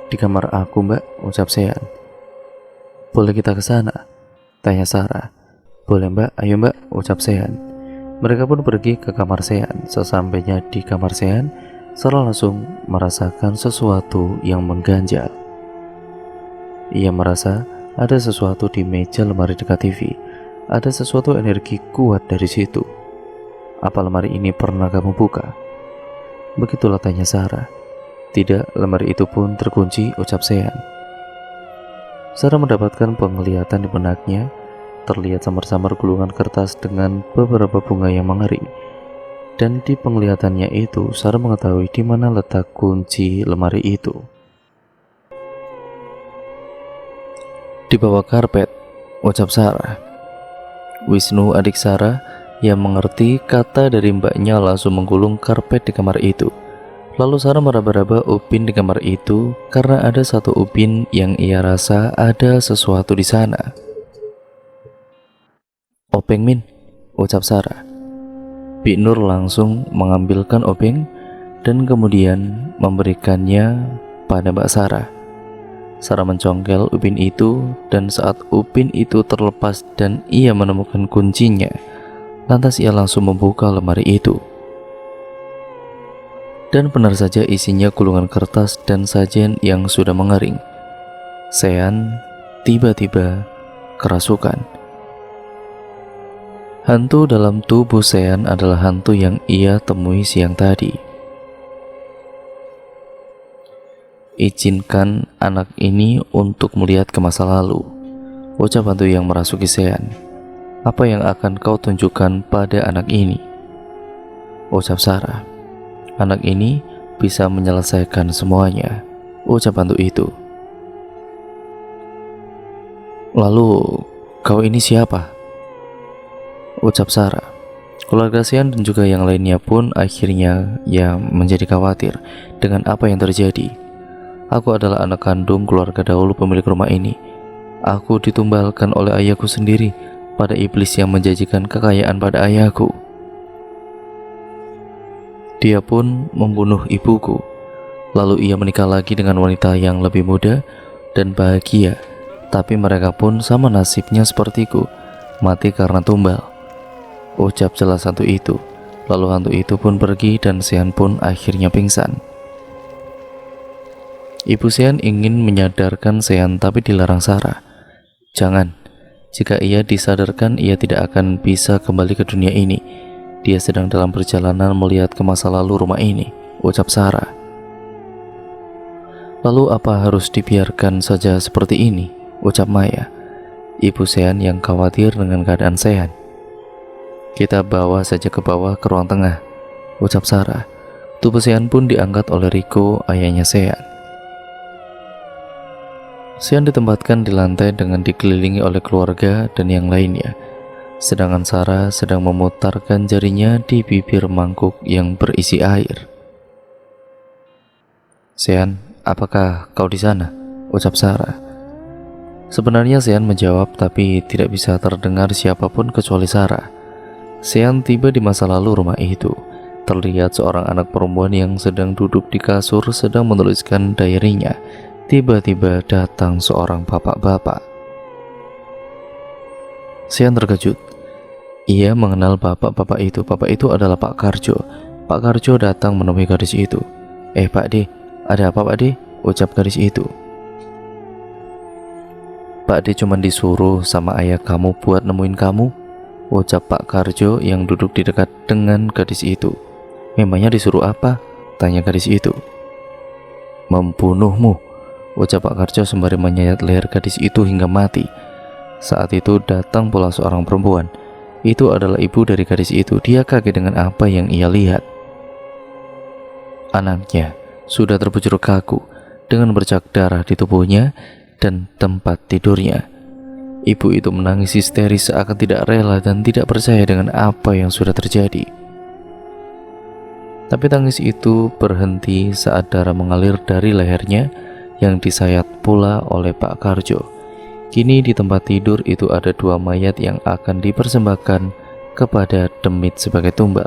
"Di kamar aku, Mbak," ucap Sean. "Boleh kita ke sana?" tanya Sarah. "Boleh Mbak, ayo Mbak," ucap Sean. Mereka pun pergi ke kamar Sean. Sesampainya di kamar Sean, Sarah langsung merasakan sesuatu yang mengganjal. Ia merasa ada sesuatu di meja lemari dekat TV. Ada sesuatu energi kuat dari situ. "Apa lemari ini pernah kamu buka?" Begitulah tanya Sarah. "Tidak, lemari itu pun terkunci," ucap Sean. Sarah mendapatkan penglihatan di benaknya. Terlihat samar-samar gulungan kertas dengan beberapa bunga yang mengering. Dan di penglihatannya itu, Sarah mengetahui di mana letak kunci lemari itu. "Di bawah karpet," ucap Sarah. Wisnu, adik Sarah, yang mengerti kata dari mbaknya langsung menggulung karpet di kamar itu. Lalu Sarah meraba-raba Upin di kamar itu karena ada satu Upin yang ia rasa ada sesuatu di sana. "Openg Min," ucap Sarah. Bik Nur langsung mengambilkan openg dan kemudian memberikannya pada Mbak Sarah. Sarah mencongkel Upin itu, dan saat Upin itu terlepas dan ia menemukan kuncinya, lantas ia langsung membuka lemari itu. Dan benar saja isinya gulungan kertas dan sajen yang sudah mengering. Sean tiba-tiba kerasukan. Hantu dalam tubuh Sean adalah hantu yang ia temui siang tadi. "Izinkan anak ini untuk melihat ke masa lalu," ucap hantu yang merasuki Sean. "Apa yang akan kau tunjukkan pada anak ini?" ucap Sarah. "Anak ini bisa menyelesaikan semuanya," ucap hantu itu. "Lalu kau ini siapa?" ucap Sarah. Keluarga Sean dan juga yang lainnya pun akhirnya menjadi khawatir dengan apa yang terjadi. "Aku adalah anak kandung keluarga dahulu pemilik rumah ini. Aku ditumbalkan oleh ayahku sendiri pada iblis yang menjanjikan kekayaan pada ayahku. Dia pun membunuh ibuku. Lalu ia menikah lagi dengan wanita yang lebih muda dan bahagia. Tapi mereka pun sama nasibnya sepertiku, mati karena tumbal," ucap jelas hantu itu. Lalu hantu itu pun pergi dan Sean pun akhirnya pingsan. Ibu Sean ingin menyadarkan Sean tapi dilarang Sarah. "Jangan, jika ia disadarkan ia tidak akan bisa kembali ke dunia ini. Dia sedang dalam perjalanan melihat ke masa lalu rumah ini," ucap Sarah. "Lalu apa harus dibiarkan saja seperti ini?" ucap Maya, ibu Sean yang khawatir dengan keadaan Sean. "Kita bawa saja ke bawah ke ruang tengah," ucap Sarah. Tubuh Sean pun diangkat oleh Riko, ayahnya Sean. Sean ditempatkan di lantai dengan dikelilingi oleh keluarga dan yang lainnya, sedangkan Sarah sedang memutarkan jarinya di bibir mangkuk yang berisi air. "Sean, apakah kau di sana?" ucap Sarah. Sebenarnya Sean menjawab tapi tidak bisa terdengar siapapun kecuali Sarah. Sean tiba di masa lalu rumah itu. Terlihat seorang anak perempuan yang sedang duduk di kasur sedang menuliskan diarinya. Tiba-tiba datang seorang bapak-bapak. Sean terkejut. Ia mengenal bapak-bapak itu. Bapak itu adalah Pak Karjo. Pak Karjo datang menemui gadis itu. Pak De, ada apa Pak De?" ucap gadis itu. "Pak De cuma disuruh sama ayah kamu buat nemuin kamu," ucap Pak Karjo yang duduk di dekat dengan gadis itu. "Memangnya disuruh apa?" tanya gadis itu. "Membunuhmu," ucap Pak Karjo sembari menyayat leher gadis itu hingga mati. Saat itu datang pula seorang perempuan. Itu adalah ibu dari gadis itu. Dia kaget dengan apa yang ia lihat. Anaknya sudah terbujur kaku dengan bercak darah di tubuhnya dan tempat tidurnya. Ibu itu menangis histeris seakan tidak rela dan tidak percaya dengan apa yang sudah terjadi. Tapi tangis itu berhenti saat darah mengalir dari lehernya yang disayat pula oleh Pak Karjo. Kini di tempat tidur itu ada 2 mayat yang akan dipersembahkan kepada demit sebagai tumbal.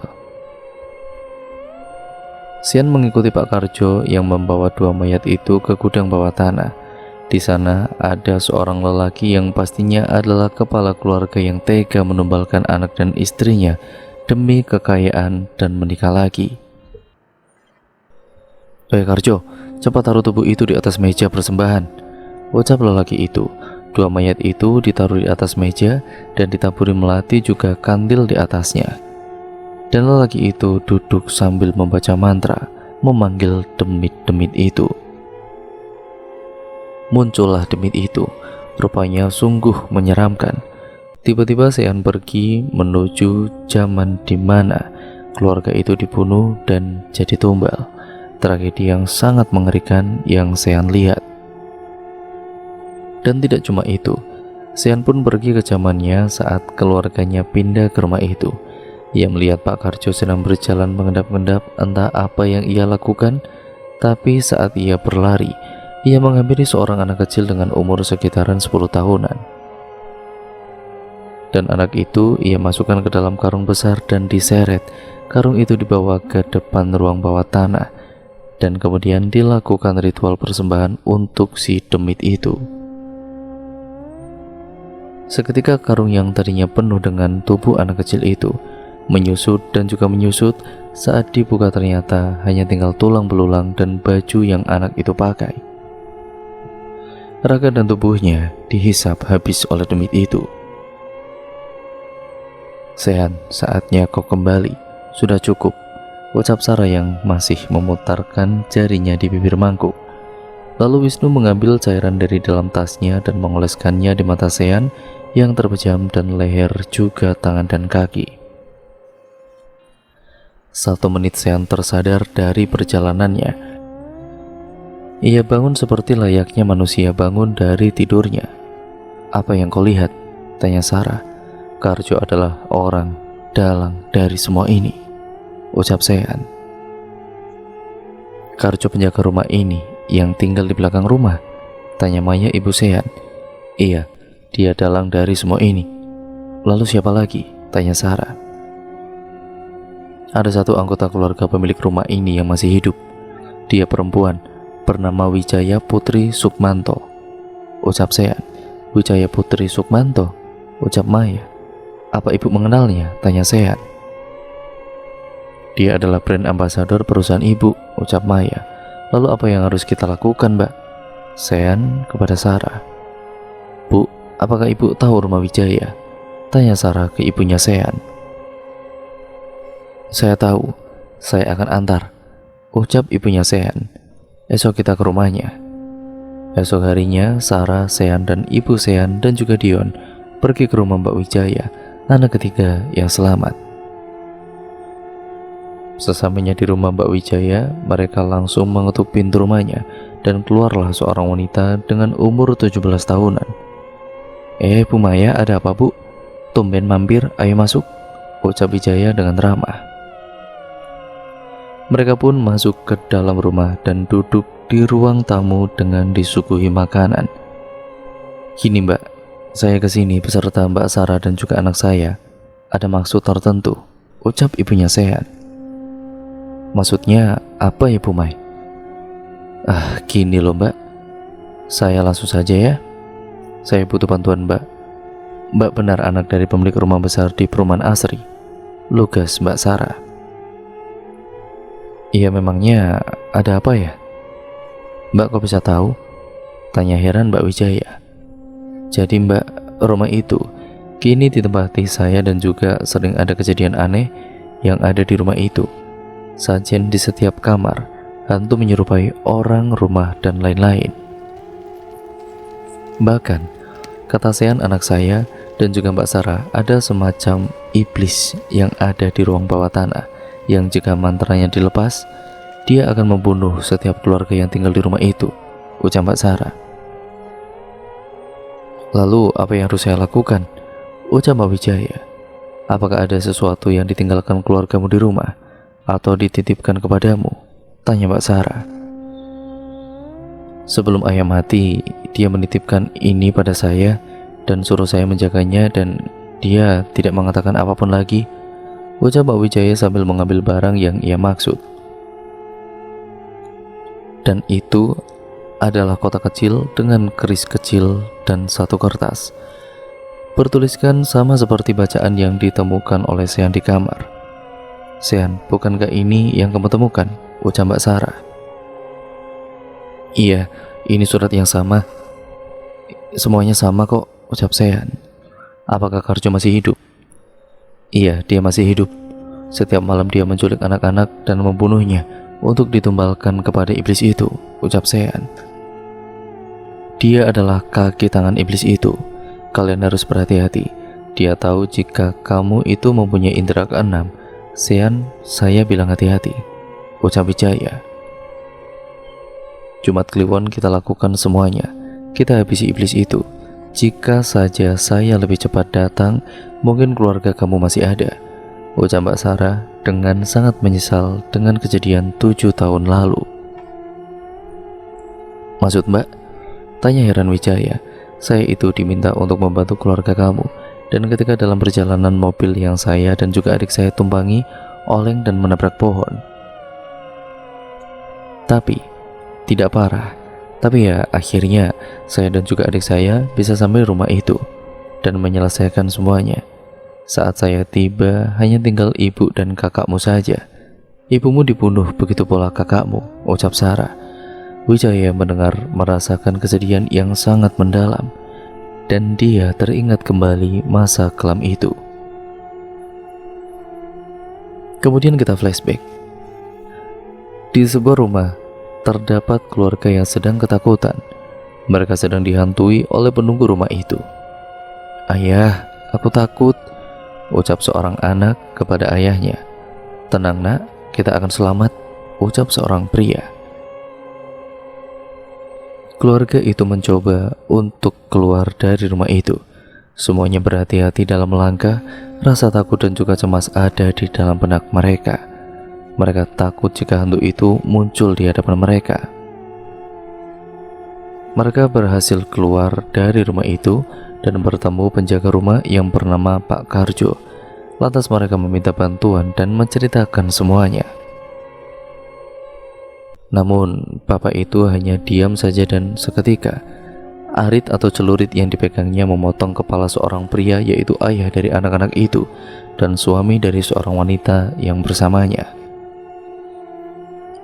Sean mengikuti Pak Karjo yang membawa 2 mayat itu ke gudang bawah tanah. Di sana ada seorang lelaki yang pastinya adalah kepala keluarga yang tega menumbalkan anak dan istrinya demi kekayaan dan menikah lagi. Karjo, cepat taruh tubuh itu di atas meja persembahan," ucap lelaki itu. 2 mayat itu ditaruh di atas meja dan ditaburi melati juga kandil di atasnya. Dan lelaki itu duduk sambil membaca mantra, memanggil demit-demit itu. Muncullah demit itu, rupanya sungguh menyeramkan. Tiba-tiba Sean pergi menuju zaman di mana keluarga itu dibunuh dan jadi tumbal. Tragedi yang sangat mengerikan yang Sean lihat. Dan tidak cuma itu, Sean pun pergi ke zamannya saat keluarganya pindah ke rumah itu. Ia melihat Pak Karjo sedang berjalan mengendap-endap, entah apa yang ia lakukan. Tapi saat ia berlari, ia menghampiri seorang anak kecil dengan umur sekitaran 10 tahunan. Dan anak itu ia masukkan ke dalam karung besar dan diseret. Karung itu dibawa ke depan ruang bawah tanah, dan kemudian dilakukan ritual persembahan untuk si demit itu. Seketika karung yang tadinya penuh dengan tubuh anak kecil itu menyusut dan juga menyusut. Saat dibuka ternyata hanya tinggal tulang belulang dan baju yang anak itu pakai. Raga dan tubuhnya dihisap habis oleh demit itu. "Sehan, saatnya kau kembali. Sudah cukup," ucap Sarah yang masih memutarkan jarinya di bibir mangkuk. Lalu Wisnu mengambil cairan dari dalam tasnya dan mengoleskannya di mata Sehan yang terpejam dan leher juga tangan dan kaki. 1 menit Sehan tersadar dari perjalanannya. Ia bangun seperti layaknya manusia bangun dari tidurnya. "Apa yang kau lihat?" tanya Sarah. "Karjo adalah orang dalang dari semua ini," ucap Sehan. "Karjo penjaga rumah ini yang tinggal di belakang rumah?" tanya Maya ibu Sehan. "Iya, dia dalang dari semua ini." "Lalu siapa lagi?" tanya Sarah. "Ada 1 anggota keluarga pemilik rumah ini yang masih hidup. Dia perempuan, bernama Wijaya Putri Sukmanto," ucap Sehan. "Wijaya Putri Sukmanto?" ucap Maya. "Apa ibu mengenalnya?" tanya Sehan. "Dia adalah brand ambassador perusahaan ibu," ucap Maya. "Lalu apa yang harus kita lakukan, Mbak?" Sehan kepada Sarah. "Bu, apakah ibu tahu rumah Wijaya?" tanya Sarah ke ibunya Sehan. "Saya tahu, saya akan antar," ucap ibunya Sehan. "Esok kita ke rumahnya." Esok harinya Sarah, Sehan, dan ibu Sehan dan juga Dion pergi ke rumah Mbak Wijaya, anak ketiga yang selamat. Sesampainya di rumah Mbak Wijaya, mereka langsung mengetuk pintu rumahnya dan keluarlah seorang wanita dengan umur 17 tahunan. Bu Maya, ada apa bu? Tumben mampir, ayo masuk," ucap Wijaya dengan ramah. Mereka pun masuk ke dalam rumah dan duduk di ruang tamu dengan disuguhi makanan. "Gini Mbak, saya kesini beserta Mbak Sarah dan juga anak saya. Ada maksud tertentu," ucap ibunya Sehan. "Maksudnya apa ya Bu Mai?" Gini loh Mbak. Saya langsung saja ya. Saya butuh bantuan Mbak. Mbak benar anak dari pemilik rumah besar di perumahan Asri?" lugas Mbak Sarah. "Iya, memangnya ada apa ya?" "Mbak kok bisa tahu?" tanya heran Mbak Wijaya. "Jadi Mbak, rumah itu kini ditempati saya dan juga sering ada kejadian aneh yang ada di rumah itu. Sajen di setiap kamar, hantu menyerupai orang, rumah, dan lain-lain. Bahkan, kata Sean anak saya dan juga Mbak Sarah, ada semacam iblis yang ada di ruang bawah tanah yang jika mantranya dilepas, dia akan membunuh setiap keluarga yang tinggal di rumah itu," ucap Mbak Sarah. "Lalu apa yang harus saya lakukan?" ucap Mbak Wijaya. "Apakah ada sesuatu yang ditinggalkan keluargamu di rumah atau dititipkan kepadamu?" tanya Mbak Sarah. "Sebelum ayah mati, dia menitipkan ini pada saya dan suruh saya menjaganya, dan dia tidak mengatakan apapun lagi," ucap Mbak Wijaya sambil mengambil barang yang ia maksud. Dan itu adalah kotak kecil dengan keris kecil dan 1 kertas. Bertuliskan sama seperti bacaan yang ditemukan oleh Sean di kamar. "Sean, bukankah ini yang kamu temukan?" ucap Mbak Sarah. "Iya, ini surat yang sama. Semuanya sama kok," ucap Sean. "Apakah Karjo masih hidup?" "Iya, dia masih hidup. Setiap malam dia menculik anak-anak dan membunuhnya untuk ditumbalkan kepada iblis itu," ucap Sean. "Dia adalah kaki tangan iblis itu. Kalian harus berhati-hati. Dia tahu jika kamu itu mempunyai indera keenam. Sean, saya bilang hati-hati," ucap Wijaya. "Jumat Kliwon kita lakukan semuanya. Kita habisi iblis itu. Jika saja saya lebih cepat datang, mungkin keluarga kamu masih ada. ucap Mbak Sarah dengan sangat menyesal dengan kejadian 7 tahun lalu. Maksud Mbak? Tanya heran Wijaya. Saya itu diminta untuk membantu keluarga kamu, dan ketika dalam perjalanan mobil yang saya dan juga adik saya tumpangi oleng dan menabrak pohon. Tapi tidak parah. Tapi ya akhirnya saya dan juga adik saya bisa sampai rumah itu dan menyelesaikan semuanya. Saat saya tiba hanya tinggal ibu dan kakakmu saja. Ibumu dibunuh, begitu pula kakakmu, ucap Sarah. Wijaya mendengar merasakan kesedihan yang sangat mendalam, dan dia teringat kembali masa kelam itu. Kemudian kita flashback. Di sebuah rumah terdapat keluarga yang sedang ketakutan. Mereka sedang dihantui oleh penunggu rumah itu. "Ayah, aku takut," ucap seorang anak kepada ayahnya. "Tenang nak, kita akan selamat," ucap seorang pria. Keluarga itu mencoba untuk keluar dari rumah itu. Semuanya berhati-hati dalam melangkah. Rasa takut dan juga cemas ada di dalam benak mereka. Mereka takut jika hantu itu muncul di hadapan mereka. Mereka berhasil keluar dari rumah itu dan bertemu penjaga rumah yang bernama Pak Karjo. Lantas mereka meminta bantuan dan menceritakan semuanya. Namun bapak itu hanya diam saja, dan seketika arit atau celurit yang dipegangnya memotong kepala seorang pria, yaitu ayah dari anak-anak itu dan suami dari seorang wanita yang bersamanya.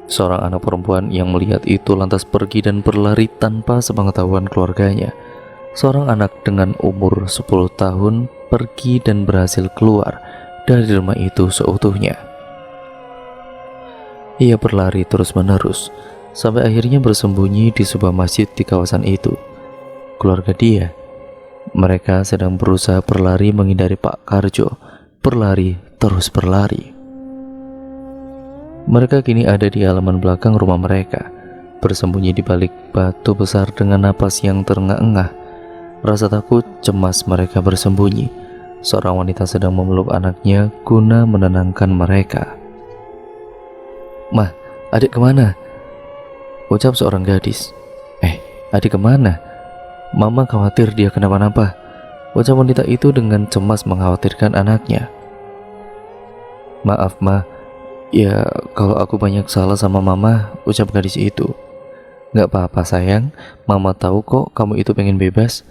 Seorang anak perempuan yang melihat itu lantas pergi dan berlari tanpa sepengetahuan keluarganya. Seorang anak dengan umur 10 tahun pergi dan berhasil keluar dari rumah itu seutuhnya. Ia berlari terus-menerus sampai akhirnya bersembunyi di sebuah masjid di kawasan itu. Keluarga dia, mereka sedang berusaha berlari menghindari Pak Karjo. Berlari, terus berlari. Mereka kini ada di halaman belakang rumah mereka, bersembunyi di balik batu besar dengan napas yang terengah-engah. Rasa takut, cemas mereka bersembunyi. Seorang wanita sedang memeluk anaknya guna menenangkan mereka. "Mah, adik kemana?" ucap seorang gadis. Adik kemana? Mama khawatir dia kenapa-napa," ucap wanita itu dengan cemas mengkhawatirkan anaknya. "Maaf Ma, ya kalau aku banyak salah sama Mama," ucap gadis itu. "Gak apa-apa sayang, Mama tahu kok kamu itu pengen bebas.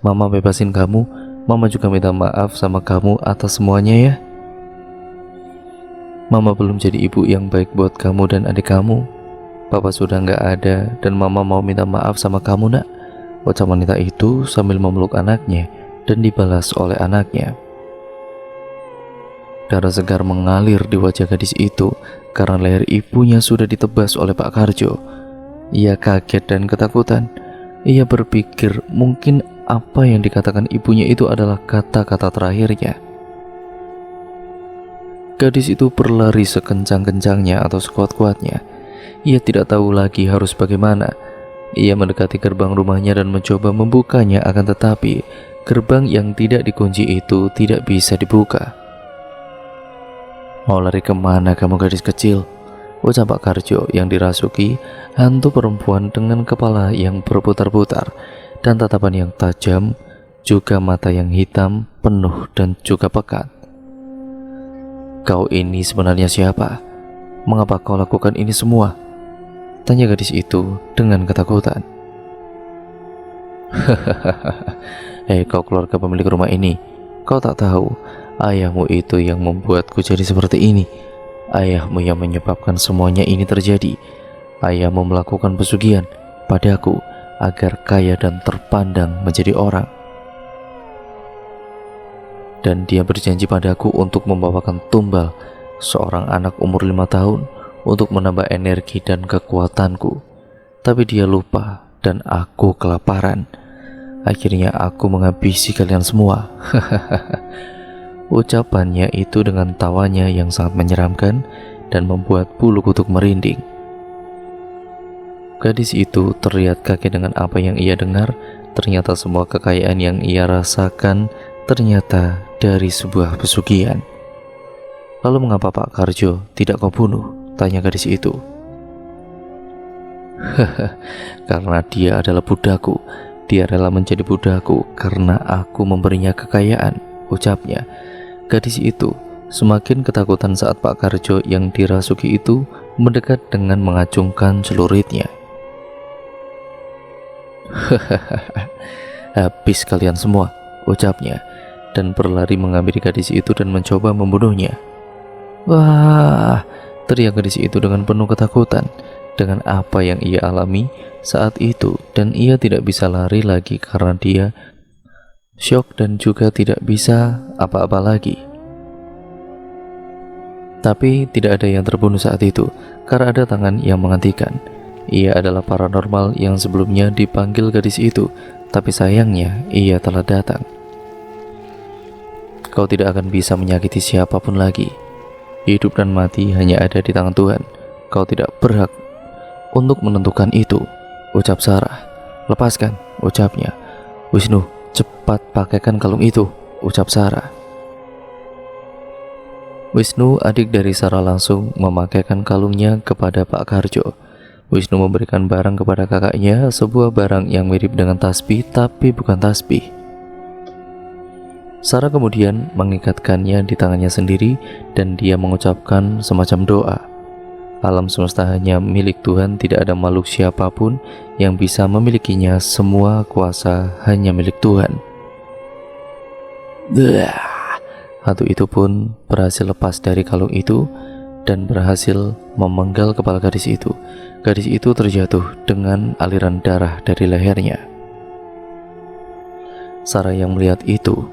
Mama bebasin kamu. Mama juga minta maaf sama kamu atas semuanya ya. Mama belum jadi ibu yang baik buat kamu dan adik kamu. Papa sudah gak ada dan Mama mau minta maaf sama kamu nak," ucap wanita itu sambil memeluk anaknya dan dibalas oleh anaknya. Darah segar mengalir di wajah gadis itu karena leher ibunya sudah ditebas oleh Pak Karjo. Ia kaget dan ketakutan. Ia berpikir mungkin apa yang dikatakan ibunya itu adalah kata-kata terakhirnya. Gadis itu berlari sekencang-kencangnya atau sekuat-kuatnya. Ia tidak tahu lagi harus bagaimana. Ia mendekati gerbang rumahnya dan mencoba membukanya, akan tetapi gerbang yang tidak dikunci itu tidak bisa dibuka. "Mau lari kemana kamu gadis kecil?" ucap Pak Karjo yang dirasuki hantu perempuan dengan kepala yang berputar-putar dan tatapan yang tajam, juga mata yang hitam, penuh dan juga pekat. "Kau ini sebenarnya siapa? Mengapa kau lakukan ini semua?" tanya gadis itu dengan ketakutan. Kau keluarga pemilik rumah ini, kau tak tahu ayahmu itu yang membuatku jadi seperti ini. Ayahmu yang menyebabkan semuanya ini terjadi. Ayahmu melakukan pesugihan padaku agar kaya dan terpandang menjadi orang. Dan dia berjanji padaku untuk membawakan tumbal seorang anak umur 5 tahun untuk menambah energi dan kekuatanku. Tapi dia lupa dan aku kelaparan. Akhirnya aku menghabisi kalian semua. Ucapannya itu dengan tawanya yang sangat menyeramkan dan membuat bulu kuduk merinding. Gadis itu terlihat kaget dengan apa yang ia dengar. Ternyata semua kekayaan yang ia rasakan ternyata dari sebuah pesugihan. Lalu mengapa Pak Karjo tidak kau bunuh? Tanya gadis itu. Karena dia adalah budakku. Dia rela menjadi budakku karena aku memberinya kekayaan, ucapnya. Gadis itu semakin ketakutan saat Pak Karjo yang dirasuki itu mendekat dengan mengacungkan celuritnya. Habis kalian semua, ucapnya, dan berlari menghampiri gadis itu dan mencoba membunuhnya. Wah, teriak gadis itu dengan penuh ketakutan dengan apa yang ia alami saat itu, dan ia tidak bisa lari lagi karena dia syok dan juga tidak bisa apa-apa lagi. Tapi tidak ada yang terbunuh saat itu karena ada tangan yang menghentikan. Ia adalah paranormal yang sebelumnya dipanggil gadis itu, tapi sayangnya ia telah datang. Kau tidak akan bisa menyakiti siapapun lagi. Hidup dan mati hanya ada di tangan Tuhan. Kau tidak berhak untuk menentukan itu, ucap Sarah. Lepaskan, ucapnya. Wisnu, cepat pakaikan kalung itu, ucap Sarah. Wisnu, adik dari Sarah, langsung memakaikan kalungnya kepada Pak Karjo. Wisnu memberikan barang kepada kakaknya, sebuah barang yang mirip dengan tasbih tapi bukan tasbih. Sarah kemudian mengikatkannya di tangannya sendiri dan dia mengucapkan semacam doa. Alam semesta hanya milik Tuhan, tidak ada makhluk siapapun yang bisa memilikinya, semua kuasa hanya milik Tuhan. Hantu itu pun berhasil lepas dari kalung itu dan berhasil memenggal kepala gadis itu. Gadis itu terjatuh dengan aliran darah dari lehernya. Sarah yang melihat itu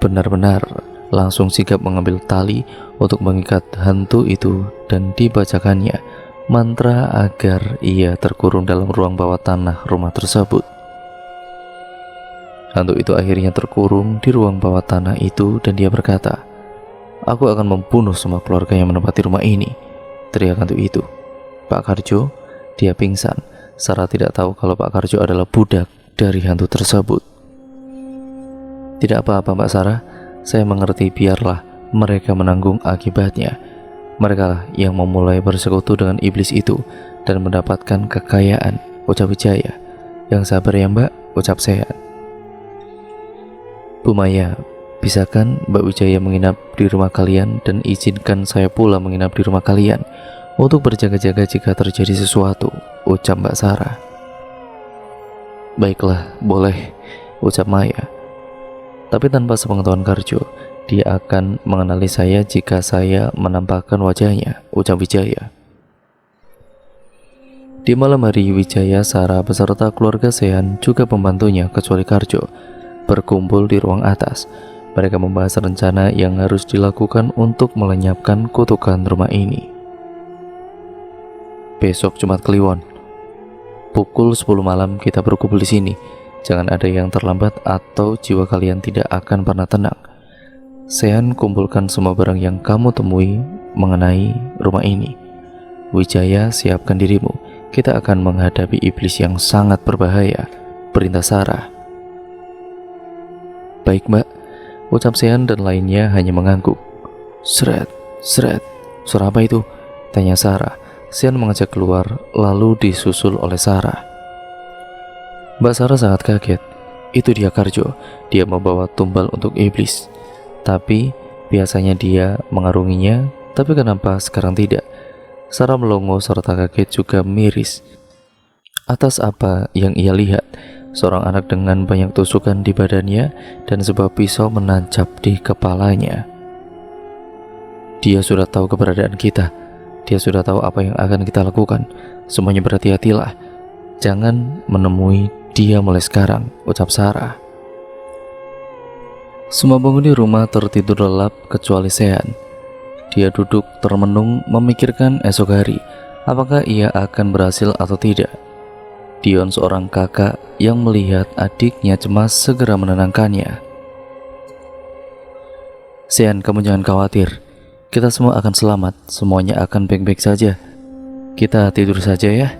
benar-benar langsung sigap mengambil tali untuk mengikat hantu itu dan dibacakannya mantra agar ia terkurung dalam ruang bawah tanah rumah tersebut. Hantu itu akhirnya terkurung di ruang bawah tanah itu dan dia berkata, "Aku akan membunuh semua keluarga yang menempati rumah ini," teriak hantu itu. Pak Karjo, dia pingsan. Sarah tidak tahu kalau Pak Karjo adalah budak dari hantu tersebut. Tidak apa-apa Mbak Sarah, saya mengerti, biarlah mereka menanggung akibatnya. Mereka lah yang memulai bersekutu dengan iblis itu dan mendapatkan kekayaan, ucap Wijaya. Yang sabar ya Mbak, ucap Sean. Bu Maya, bisakah Mbak Wijaya menginap di rumah kalian dan izinkan saya pula menginap di rumah kalian untuk berjaga-jaga jika terjadi sesuatu, ucap Mbak Sarah. Baiklah, boleh, ucap Maya. Tapi tanpa sepengetahuan Karjo, dia akan mengenali saya jika saya menampakkan wajahnya, ucap Wijaya. Di malam hari, Wijaya, Sarah beserta keluarga Sean juga pembantunya kecuali Karjo berkumpul di ruang atas. Mereka membahas rencana yang harus dilakukan untuk melenyapkan kutukan rumah ini. Besok Jumat Kliwon, pukul 10 malam kita berkumpul di sini. Jangan ada yang terlambat atau jiwa kalian tidak akan pernah tenang. Sean, kumpulkan semua barang yang kamu temui mengenai rumah ini. Wijaya, siapkan dirimu. Kita akan menghadapi iblis yang sangat berbahaya, perintah Sarah. Baik Mbak, ucap Sean dan lainnya hanya mengangguk. Seret, seret, suara apa itu? Tanya Sarah. Sean mengajak keluar lalu disusul oleh Sarah. Mbak Sarah sangat kaget. Itu dia Karjo, dia membawa tumbal untuk iblis. Tapi biasanya dia mengarunginya, tapi kenapa sekarang tidak? Sarah melongo serta kaget juga miris atas apa yang ia lihat. Seorang anak dengan banyak tusukan di badannya dan sebuah pisau menancap di kepalanya. Dia sudah tahu keberadaan kita. Dia sudah tahu apa yang akan kita lakukan. Semuanya berhati-hatilah. Jangan menemui dia mulai sekarang, ucap Sarah. Semua penghuni rumah tertidur lelap kecuali Sean. Dia duduk termenung memikirkan esok hari, apakah ia akan berhasil atau tidak. Dion, seorang kakak yang melihat adiknya cemas, segera menenangkannya. Sean, kamu jangan khawatir. Kita semua akan selamat, semuanya akan baik-baik saja. Kita tidur saja ya,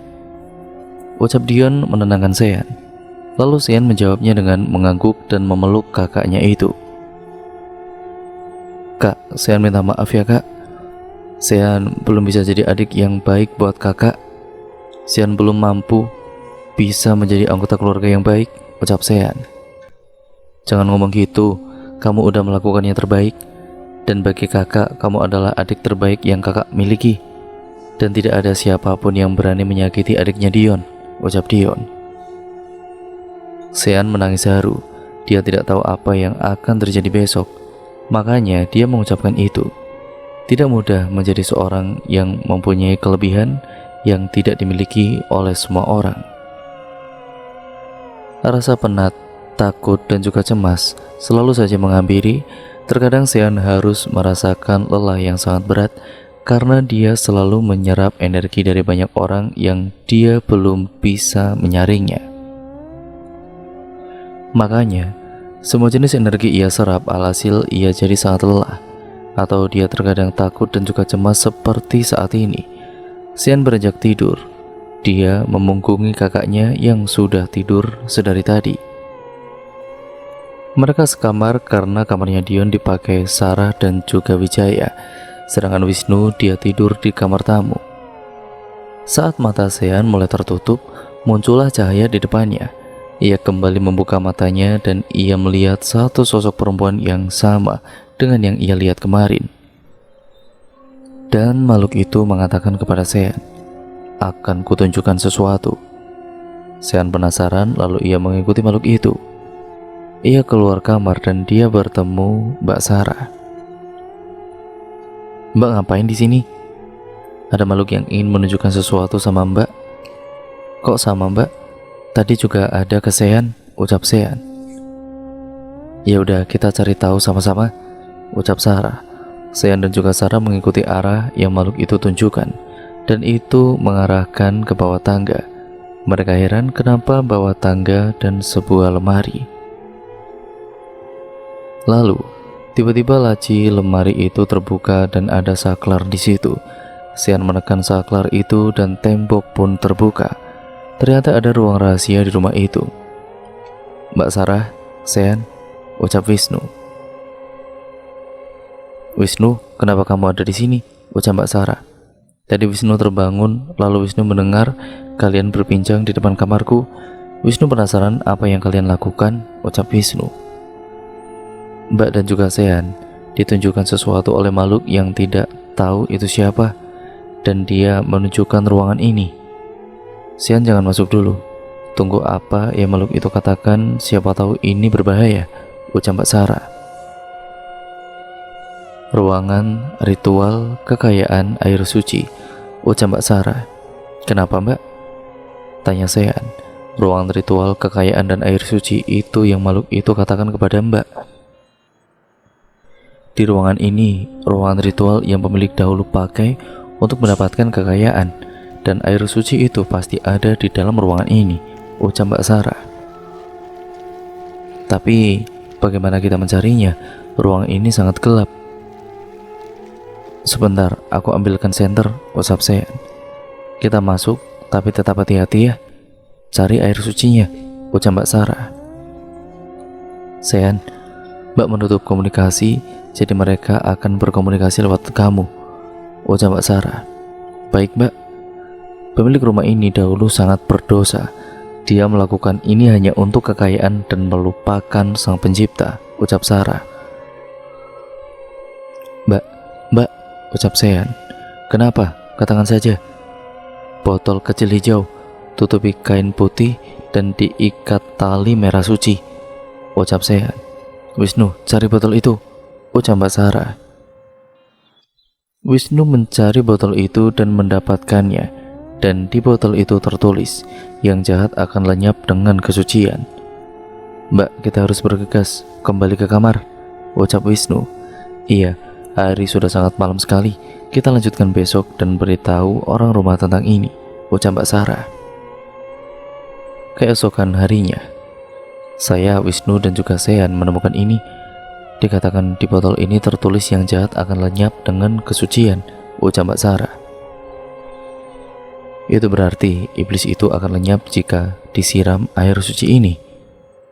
ucap Dion menenangkan Sean. Lalu Sean menjawabnya dengan mengangguk dan memeluk kakaknya itu. Kak, Sean minta maaf ya kak. Sean belum bisa jadi adik yang baik buat kakak. Sean belum mampu bisa menjadi anggota keluarga yang baik, ucap Sean. Jangan ngomong gitu, kamu udah melakukan yang terbaik. Dan bagi kakak, kamu adalah adik terbaik yang kakak miliki. Dan tidak ada siapapun yang berani menyakiti adiknya Dion, ucap Dion. Sean menangis haru. Dia tidak tahu apa yang akan terjadi besok. Makanya dia mengucapkan itu. Tidak mudah menjadi seorang yang mempunyai kelebihan yang tidak dimiliki oleh semua orang. Rasa penat, takut, dan juga cemas selalu saja menghampiri. Terkadang Sean harus merasakan lelah yang sangat berat karena dia selalu menyerap energi dari banyak orang yang dia belum bisa menyaringnya. Makanya, semua jenis energi ia serap, alhasil ia jadi sangat lelah, atau dia terkadang takut dan juga cemas seperti saat ini. Sean beranjak tidur. Dia memungkungi kakaknya yang sudah tidur sedari tadi. Mereka sekamar karena kamarnya Dion dipakai Sarah dan juga Wijaya, sedangkan Wisnu dia tidur di kamar tamu. Saat mata Sean mulai tertutup, muncullah cahaya di depannya. Ia kembali membuka matanya dan ia melihat satu sosok perempuan yang sama dengan yang ia lihat kemarin. Dan makhluk itu mengatakan kepada Sean, "Akan kutunjukkan sesuatu." Sean penasaran, lalu ia mengikuti makhluk itu. Ia keluar kamar dan dia bertemu Mbak Sarah. "Mbak ngapain di sini?" Ada makhluk yang ingin menunjukkan sesuatu sama Mbak. "Kok sama Mbak? Tadi juga ada ke Sean," ucap Sean. "Ya udah, kita cari tahu sama-sama," ucap Sarah. Sean dan juga Sarah mengikuti arah yang makhluk itu tunjukkan, dan itu mengarahkan ke bawah tangga. Mereka heran kenapa bawah tangga dan sebuah lemari. Lalu, tiba-tiba laci lemari itu terbuka dan ada saklar di situ. Sean menekan saklar itu dan tembok pun terbuka. Ternyata ada ruang rahasia di rumah itu. "Mbak Sarah, Sean," ucap Wisnu. "Wisnu, kenapa kamu ada di sini?" ucap Mbak Sarah. Tadi Wisnu terbangun, lalu Wisnu mendengar kalian berbincang di depan kamarku. Wisnu penasaran apa yang kalian lakukan, ucap Wisnu. Mbak dan juga Sean ditunjukkan sesuatu oleh makhluk yang tidak tahu itu siapa, dan dia menunjukkan ruangan ini. "Sean, jangan masuk dulu. Tunggu apa yang makhluk itu katakan, siapa tahu ini berbahaya," ucap Mbak Sarah. "Ruangan ritual kekayaan air suci," ucap Mbak Sarah. "Kenapa Mbak?" tanya Sean. "Ruangan ritual kekayaan dan air suci itu yang makhluk itu katakan kepada Mbak. Di ruangan ini, ruangan ritual yang pemilik dahulu pakai untuk mendapatkan kekayaan, dan air suci itu pasti ada di dalam ruangan ini," ucap Mbak Sarah. "Tapi bagaimana kita mencarinya? Ruangan ini sangat gelap." "Sebentar, aku ambilkan senter," ucap Sean. "Kita masuk, tapi tetap hati-hati ya. Cari air sucinya," ucap Mbak Sarah. "Sean, Mbak menutup komunikasi, jadi mereka akan berkomunikasi lewat kamu," ucap Mbak Sarah. "Baik Mbak." Pemilik rumah ini dahulu sangat berdosa. Dia melakukan ini hanya untuk kekayaan dan melupakan sang pencipta, ucap Sarah. Mbak, ucap Sean. "Kenapa? Katakan saja." "Botol kecil hijau, tutupi kain putih dan diikat tali merah suci," ucap Sean. "Wisnu, cari botol itu," ucap Mbak Sarah. Wisnu mencari botol itu dan mendapatkannya, dan di botol itu tertulis, "Yang jahat akan lenyap dengan kesucian." "Mbak, kita harus bergegas kembali ke kamar," ucap Wisnu. "Iya, hari sudah sangat malam sekali. Kita lanjutkan besok dan beritahu orang rumah tentang ini," ucap Mbak Sarah. Keesokan harinya, saya, Wisnu, dan juga Sean menemukan ini. Dikatakan di botol ini tertulis yang jahat akan lenyap dengan kesucian, ucap Mbak Sarah. "Itu berarti iblis itu akan lenyap jika disiram air suci ini?"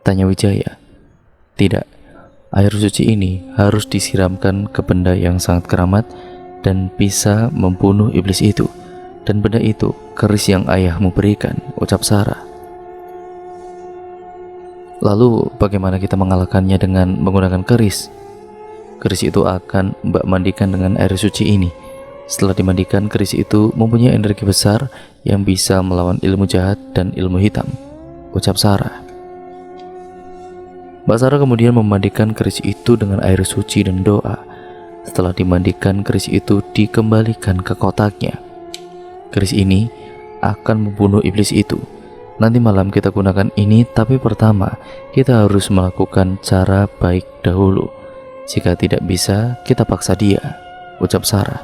tanya Wijaya. "Tidak, Air suci ini harus disiramkan ke benda yang sangat keramat dan bisa membunuh iblis itu. Dan benda itu keris yang ayahmu berikan, ucap Sarah. Lalu bagaimana kita mengalahkannya dengan menggunakan keris? Keris itu akan Mbak mandikan dengan air suci ini. Setelah dimandikan, keris itu mempunyai energi besar yang bisa melawan ilmu jahat dan ilmu hitam, ucap Sarah. Mbak Sarah kemudian memandikan keris itu dengan air suci dan doa. Setelah dimandikan, keris itu dikembalikan ke kotaknya. Keris ini akan membunuh iblis itu. Nanti malam kita gunakan ini, tapi pertama kita harus melakukan cara baik dahulu. Jika tidak bisa, kita paksa dia, ucap Sarah.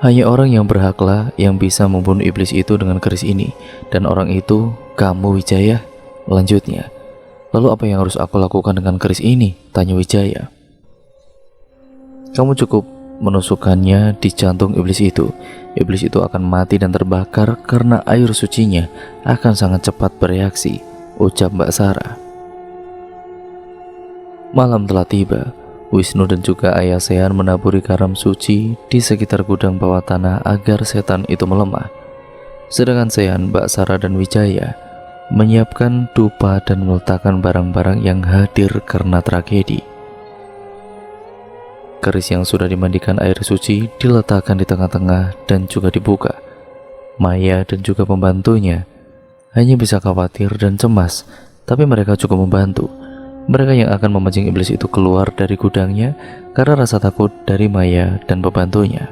Hanya orang yang berhaklah yang bisa membunuh iblis itu dengan keris ini, dan orang itu kamu, Wijaya. Lanjutnya, lalu apa yang harus aku lakukan dengan keris ini? Tanya Wijaya. Kamu cukup menusukkannya di jantung iblis itu. Iblis itu akan mati dan terbakar karena air sucinya akan sangat cepat bereaksi, ucap Mbak Sarah. Malam telah tiba. Wisnu dan juga Ayah Sean menaburi garam suci di sekitar gudang bawah tanah agar setan itu melemah. Sedangkan Sean, Mbak Sarah dan Wijaya menyiapkan dupa dan meletakkan barang-barang yang hadir karena tragedi. Keris yang sudah dimandikan air suci diletakkan di tengah-tengah dan juga dibuka. Maya dan juga pembantunya hanya bisa khawatir dan cemas, tapi mereka cukup membantu. Mereka yang akan memancing iblis itu keluar dari gudangnya karena rasa takut dari Maya dan pembantunya.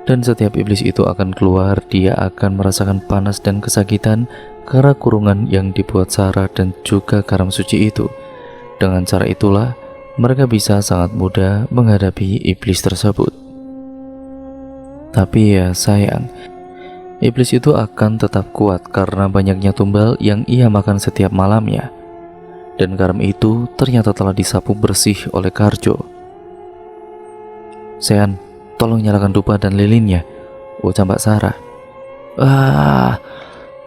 Dan setiap iblis itu akan keluar, dia akan merasakan panas dan kesakitan karena kurungan yang dibuat Sarah dan juga garam suci itu. Dengan cara itulah mereka bisa sangat mudah menghadapi iblis tersebut. Tapi ya sayang, iblis itu akan tetap kuat karena banyaknya tumbal yang ia makan setiap malamnya. Dan garam itu ternyata telah disapu bersih oleh Karjo. Sean, tolong nyalakan dupa dan lilinnya, ucap Mbak Sarah.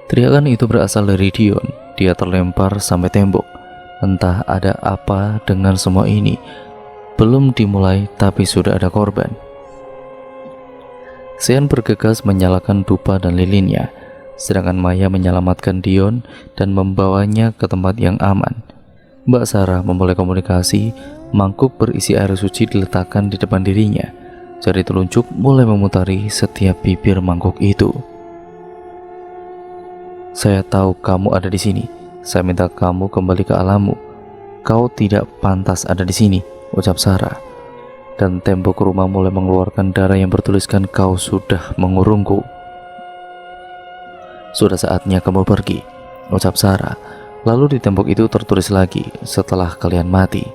Teriakan itu berasal dari Dion. Dia terlempar sampai tembok. Entah ada apa dengan semua ini. Belum dimulai tapi sudah ada korban. Sean bergegas menyalakan dupa dan lilinnya, sedangkan Maya menyelamatkan Dion dan membawanya ke tempat yang aman. Mbak Sarah memulai komunikasi. Mangkuk berisi air suci diletakkan di depan dirinya. Jari telunjuk mulai memutari setiap bibir mangkuk itu. Saya tahu kamu ada di sini. Saya minta kamu kembali ke alammu. Kau tidak pantas ada di sini, ucap Sarah. Dan tembok rumah mulai mengeluarkan darah yang bertuliskan kau sudah mengurungku. Sudah saatnya kamu pergi, ucap Sarah. Lalu di tembok itu tertulis lagi, setelah kalian mati.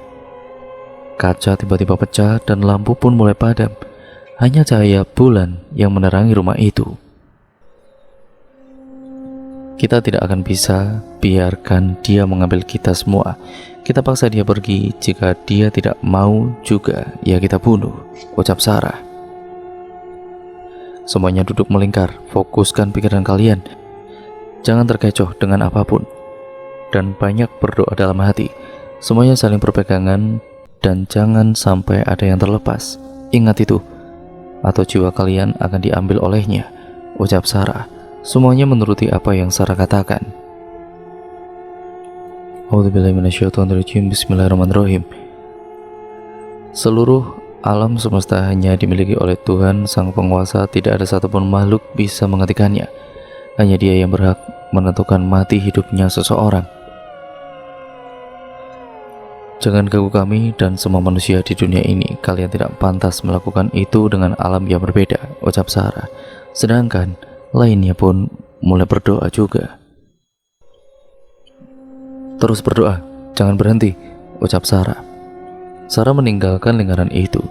Kaca tiba-tiba pecah dan lampu pun mulai padam. Hanya cahaya bulan yang menerangi rumah itu. Kita tidak akan bisa biarkan dia mengambil kita semua. Kita paksa dia pergi. Jika dia tidak mau juga, ya kita bunuh, ucap Sarah. Semuanya duduk melingkar. Fokuskan pikiran kalian. Jangan terkecoh dengan apapun. Dan banyak berdoa dalam hati. Semuanya saling berpegangan dan jangan sampai ada yang terlepas. Ingat itu, atau jiwa kalian akan diambil olehnya, ucap Sarah. Semuanya menuruti apa yang Sarah katakan. A'udzubillahiminasyaitonirrajim. Bismillahirrahmanirrahim. Seluruh alam semesta hanya dimiliki oleh Tuhan Sang Penguasa. Tidak ada satupun makhluk bisa menghentikannya. Hanya Dia yang berhak menentukan mati hidupnya seseorang. Jangan ganggu kami dan semua manusia di dunia ini. Kalian tidak pantas melakukan itu dengan alam yang berbeda, ucap Sarah. Sedangkan lainnya pun mulai berdoa juga. Terus berdoa, jangan berhenti, ucap Sarah. Sarah meninggalkan lingkaran itu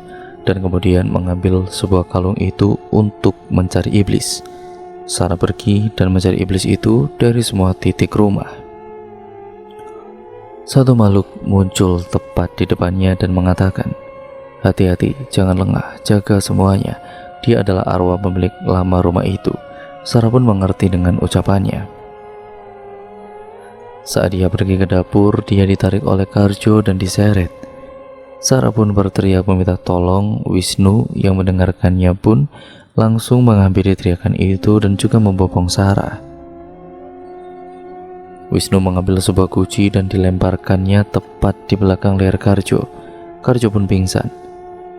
dan kemudian mengambil sebuah kalung itu untuk mencari iblis. Sarah pergi dan mencari iblis itu dari semua titik rumah. Satu makhluk muncul tepat di depannya dan mengatakan, hati-hati, jangan lengah, jaga semuanya. Dia adalah arwah pemilik lama rumah itu. Sarah pun mengerti dengan ucapannya. Saat dia pergi ke dapur, dia ditarik oleh Karjo dan diseret. Sarah pun berteriak meminta tolong. Wisnu yang mendengarkannya pun langsung menghampiri teriakan itu dan juga membopong Sarah. Wisnu mengambil sebuah guci dan dilemparkannya tepat di belakang leher Karjo. Karjo pun pingsan.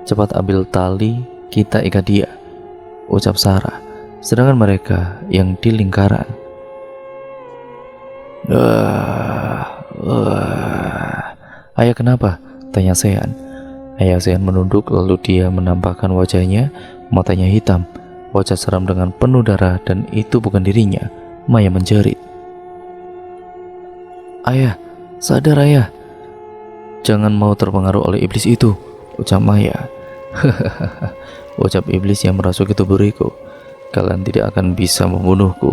"Cepat ambil tali, kita ikat dia," ucap Sarah. Sedangkan mereka yang di lingkaran. "Ayah, kenapa?" tanya Sean. Ayah Sean menunduk, lalu dia menampakkan wajahnya. Matanya hitam, wajah seram dengan penuh darah, dan itu bukan dirinya. Maya menjerit. "Ayah, sadar ayah. Jangan mau terpengaruh oleh iblis itu," ucap Maya. "Hahaha," ucap iblis yang merasuki tubuh Riko. "Kalian tidak akan bisa membunuhku,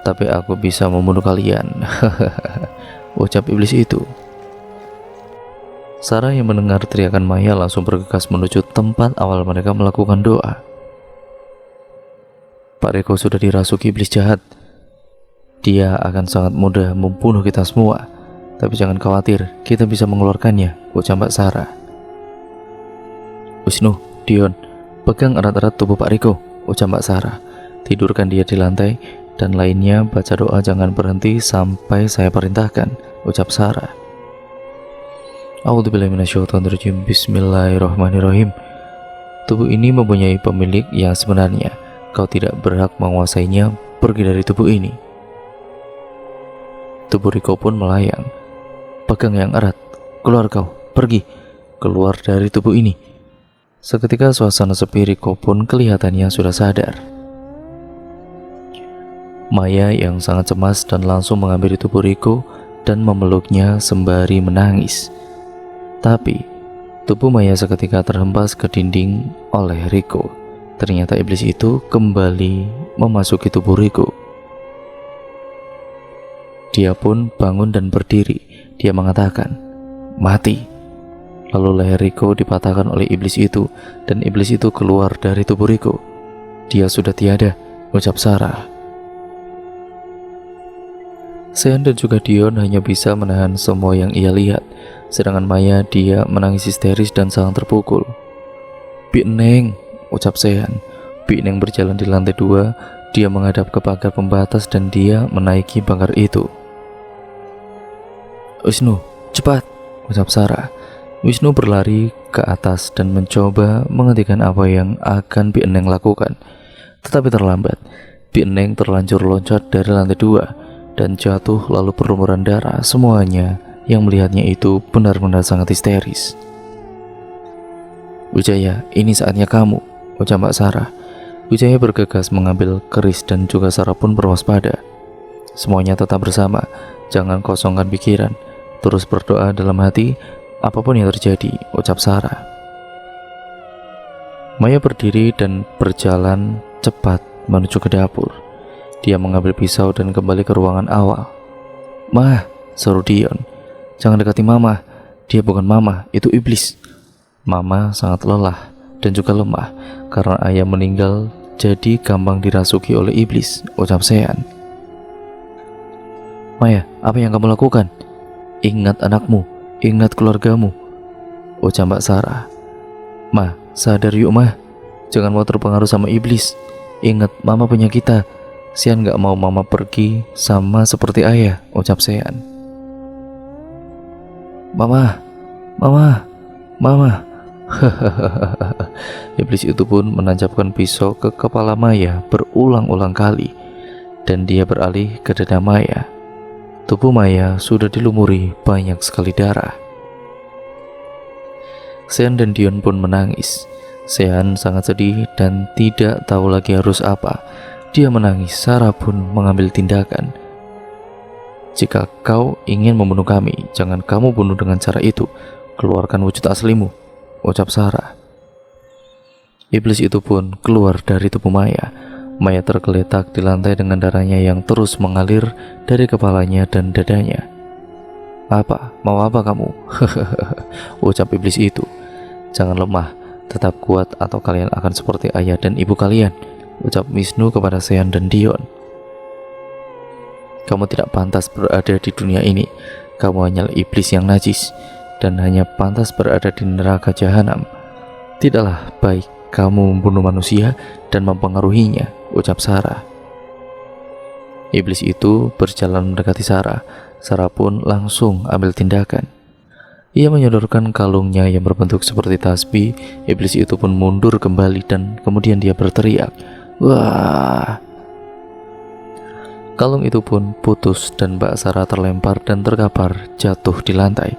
tapi aku bisa membunuh kalian." Hahaha, ucap iblis itu. Sarah yang mendengar teriakan Maya langsung bergegas menuju tempat awal mereka melakukan doa. "Pak Riko sudah dirasuki iblis jahat. Dia akan sangat mudah membunuh kita semua. Tapi jangan khawatir, kita bisa mengeluarkannya," ucap Mbak Sarah. "Wisnu, Dion, pegang erat-erat tubuh Pak Riko," ucap Mbak Sarah. "Tidurkan dia di lantai, dan lainnya baca doa jangan berhenti sampai saya perintahkan," ucap Sarah. A'udzubillahi minasyaitonirrajim. Bismillahirrahmanirrahim. "Tubuh ini mempunyai pemilik yang sebenarnya. Kau tidak berhak menguasainya. Pergi dari tubuh ini." Tubuh Riko pun melayang. "Pegang yang erat. Keluar kau. Pergi. Keluar dari tubuh ini." Seketika suasana sepi. Riko pun kelihatannya sudah sadar. Maya yang sangat cemas dan langsung mengambil tubuh Riko dan memeluknya sembari menangis. Tapi tubuh Maya seketika terhempas ke dinding oleh Riko. Ternyata iblis itu kembali memasuki tubuh Riko. Dia pun bangun dan berdiri. Dia mengatakan, "Mati." Lalu leher Riko dipatahkan oleh iblis itu, dan iblis itu keluar dari tubuh Riko. "Dia sudah tiada," ucap Sarah. Sean dan juga Dion hanya bisa menahan semua yang ia lihat. Sedangkan Maya, dia menangis histeris dan sangat terpukul. "Bi Neng," ucap Sean. Bi Neng berjalan di lantai 2. Dia menghadap ke pagar pembatas dan dia menaiki pagar itu. "Wisnu, cepat," ucap Sarah. Wisnu berlari ke atas dan mencoba menghentikan apa yang akan Bi Neng lakukan. Tetapi terlambat. Bi Neng terlanjur loncat dari lantai 2 dan jatuh lalu berlumuran darah. Semuanya yang melihatnya itu benar-benar sangat histeris. "Wijaya, ini saatnya kamu," ucap Mbak Sarah. Wijaya bergegas mengambil keris dan juga Sarah pun berwaspada. "Semuanya tetap bersama, jangan kosongkan pikiran. Terus berdoa dalam hati, apapun yang terjadi," ucap Sarah. Maya berdiri dan berjalan cepat menuju ke dapur. Dia mengambil pisau dan kembali ke ruangan awal. "Mah," seru Dion, "jangan dekati Mama. Dia bukan Mama, itu iblis." Mama sangat lelah dan juga lemah karena ayah meninggal, jadi gampang dirasuki oleh iblis, ucap Sean. "Maya, apa yang kamu lakukan? Ingat anakmu, ingat keluargamu," ucap Mbak Sarah. "Ma, sadar yuk Ma, jangan mau terpengaruh sama iblis. Ingat Mama punya kita. Sean gak mau Mama pergi sama seperti ayah," ucap Sean. "Mama, Mama, Mama." Iblis itu pun menancapkan pisau ke kepala Maya berulang-ulang kali, dan dia beralih ke dada Maya. Tubuh Maya sudah dilumuri banyak sekali darah. Sean dan Dion pun menangis. Sean sangat sedih dan tidak tahu lagi harus apa. Dia menangis. Sarah pun mengambil tindakan. "Jika kau ingin membunuh kami, jangan kamu bunuh dengan cara itu. Keluarkan wujud aslimu," ucap Sarah. Iblis itu pun keluar dari tubuh Maya. Maya tergeletak di lantai dengan darahnya yang terus mengalir dari kepalanya dan dadanya. "Apa? Mau apa kamu?" ucap iblis itu. "Jangan lemah, tetap kuat atau kalian akan seperti ayah dan ibu kalian," ucap Wisnu kepada Sean dan Dion. Kamu tidak pantas berada di dunia ini. Kamu hanyalah iblis yang najis dan hanya pantas berada di neraka jahanam. Tidaklah baik kamu membunuh manusia dan mempengaruhinya, ucap Sarah. Iblis itu berjalan mendekati Sarah. Sarah pun langsung ambil tindakan. Ia menyodorkan kalungnya yang berbentuk seperti tasbih. Iblis itu pun mundur kembali dan kemudian dia berteriak, "Wah!" Kalung itu pun putus dan Mbak Sarah terlempar dan terkapar jatuh di lantai.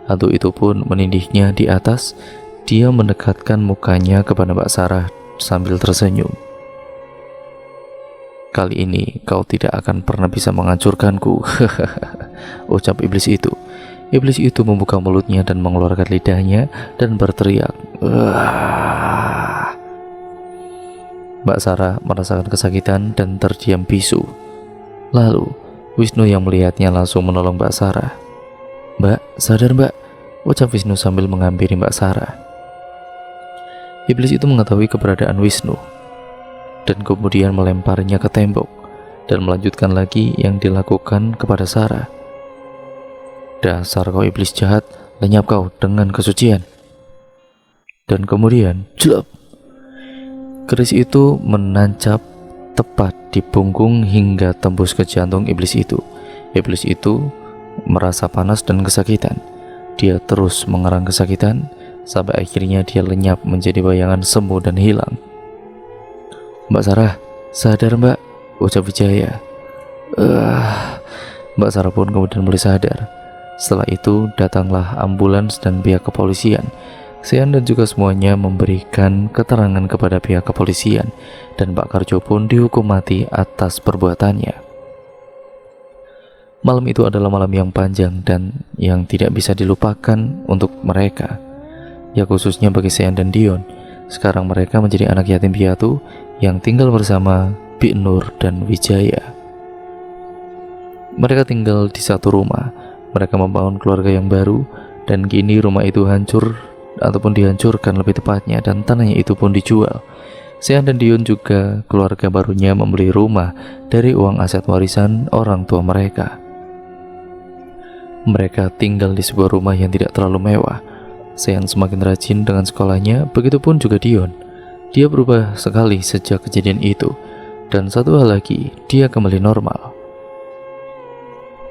Hantu itu pun menindihnya di atas. Dia mendekatkan mukanya kepada Mbak Sarah sambil tersenyum. "Kali ini kau tidak akan pernah bisa menghancurkanku," ucap iblis itu. Iblis itu membuka mulutnya dan mengeluarkan lidahnya dan berteriak, "Wah!" Mbak Sarah merasakan kesakitan dan terdiam bisu. Lalu Wisnu yang melihatnya langsung menolong Mbak Sarah. "Mbak, sadar Mbak," ucap Wisnu sambil menghampiri Mbak Sarah. Iblis itu mengetahui keberadaan Wisnu dan kemudian melemparnya ke tembok dan melanjutkan lagi yang dilakukan kepada Sarah. "Dasar kau iblis jahat, lenyap kau dengan kesucian." Dan kemudian jelap, keris itu menancap tepat di punggung hingga tembus ke jantung iblis itu. Iblis itu merasa panas dan kesakitan. Dia terus mengerang kesakitan sampai akhirnya dia lenyap menjadi bayangan semu dan hilang. "Mbak Sarah, sadar Mbak," ucap Wijaya. Mbak Sarah pun kemudian mulai sadar. Setelah itu datanglah ambulans dan pihak kepolisian. Sean dan juga semuanya memberikan keterangan kepada pihak kepolisian dan Pak Karjo pun dihukum mati atas perbuatannya. Malam itu adalah malam yang panjang dan yang tidak bisa dilupakan untuk mereka, ya khususnya bagi Sean dan Dion. Sekarang mereka menjadi anak yatim piatu yang tinggal bersama Bi Nur dan Wijaya. Mereka tinggal di satu rumah. Mereka membangun keluarga yang baru dan kini rumah itu hancur ataupun dihancurkan lebih tepatnya, dan tanahnya itu pun dijual. Sean dan Dion juga keluarga barunya membeli rumah dari uang aset warisan orang tua mereka. Mereka tinggal di sebuah rumah yang tidak terlalu mewah. Sean semakin rajin dengan sekolahnya, begitupun juga Dion. Dia berubah sekali sejak kejadian itu, dan satu hal lagi, dia kembali normal.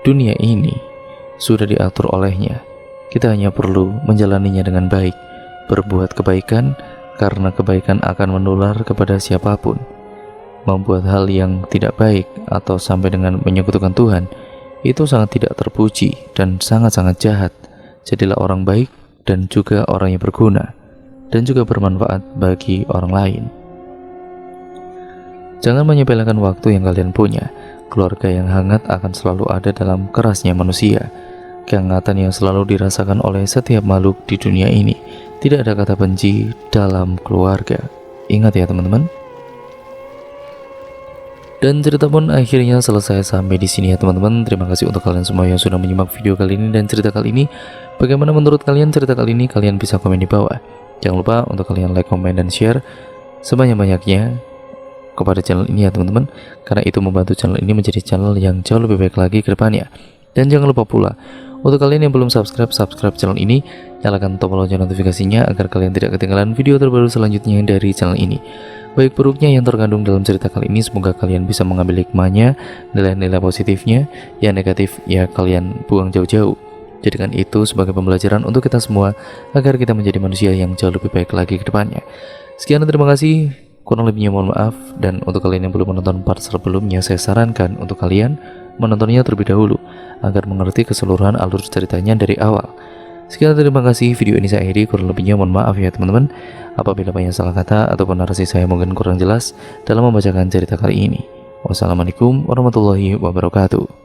Dunia ini sudah diatur olehnya. Kita hanya perlu menjalaninya dengan baik, berbuat kebaikan, karena kebaikan akan menular kepada siapapun. Membuat hal yang tidak baik atau sampai dengan menyekutukan Tuhan, itu sangat tidak terpuji dan sangat-sangat jahat. Jadilah orang baik dan juga orang yang berguna, dan juga bermanfaat bagi orang lain. Jangan menyepelekan waktu yang kalian punya. Keluarga yang hangat akan selalu ada dalam kerasnya manusia. Kehangatan yang selalu dirasakan oleh setiap makhluk di dunia ini. Tidak ada kata benci dalam keluarga. Ingat ya teman-teman. Dan cerita pun akhirnya selesai sampai di sini ya teman-teman. Terima kasih untuk kalian semua yang sudah menyimak video kali ini dan cerita kali ini. Bagaimana menurut kalian cerita kali ini? Kalian bisa komen di bawah. Jangan lupa untuk kalian like, komen, dan share sebanyak-banyaknya kepada channel ini ya teman-teman, karena itu membantu channel ini menjadi channel yang jauh lebih baik lagi ke depannya. Dan jangan lupa pula untuk kalian yang belum subscribe channel ini, nyalakan tombol lonceng notifikasinya agar kalian tidak ketinggalan video terbaru selanjutnya dari channel ini. Baik buruknya yang terkandung dalam cerita kali ini, semoga kalian bisa mengambil hikmahnya, nilai-nilai positifnya. Yang negatif ya kalian buang jauh-jauh. Jadikan itu sebagai pembelajaran untuk kita semua agar kita menjadi manusia yang jauh lebih baik lagi ke depannya. Sekian dan terima kasih. Kurang lebihnya mohon maaf, dan untuk kalian yang belum menonton part sebelumnya, saya sarankan untuk kalian menontonnya terlebih dahulu agar mengerti keseluruhan alur ceritanya dari awal. Sekian terima kasih, video ini saya akhiri, kurang lebihnya mohon maaf ya teman-teman apabila banyak salah kata ataupun narasi saya mungkin kurang jelas dalam membacakan cerita kali ini. Wassalamualaikum warahmatullahi wabarakatuh.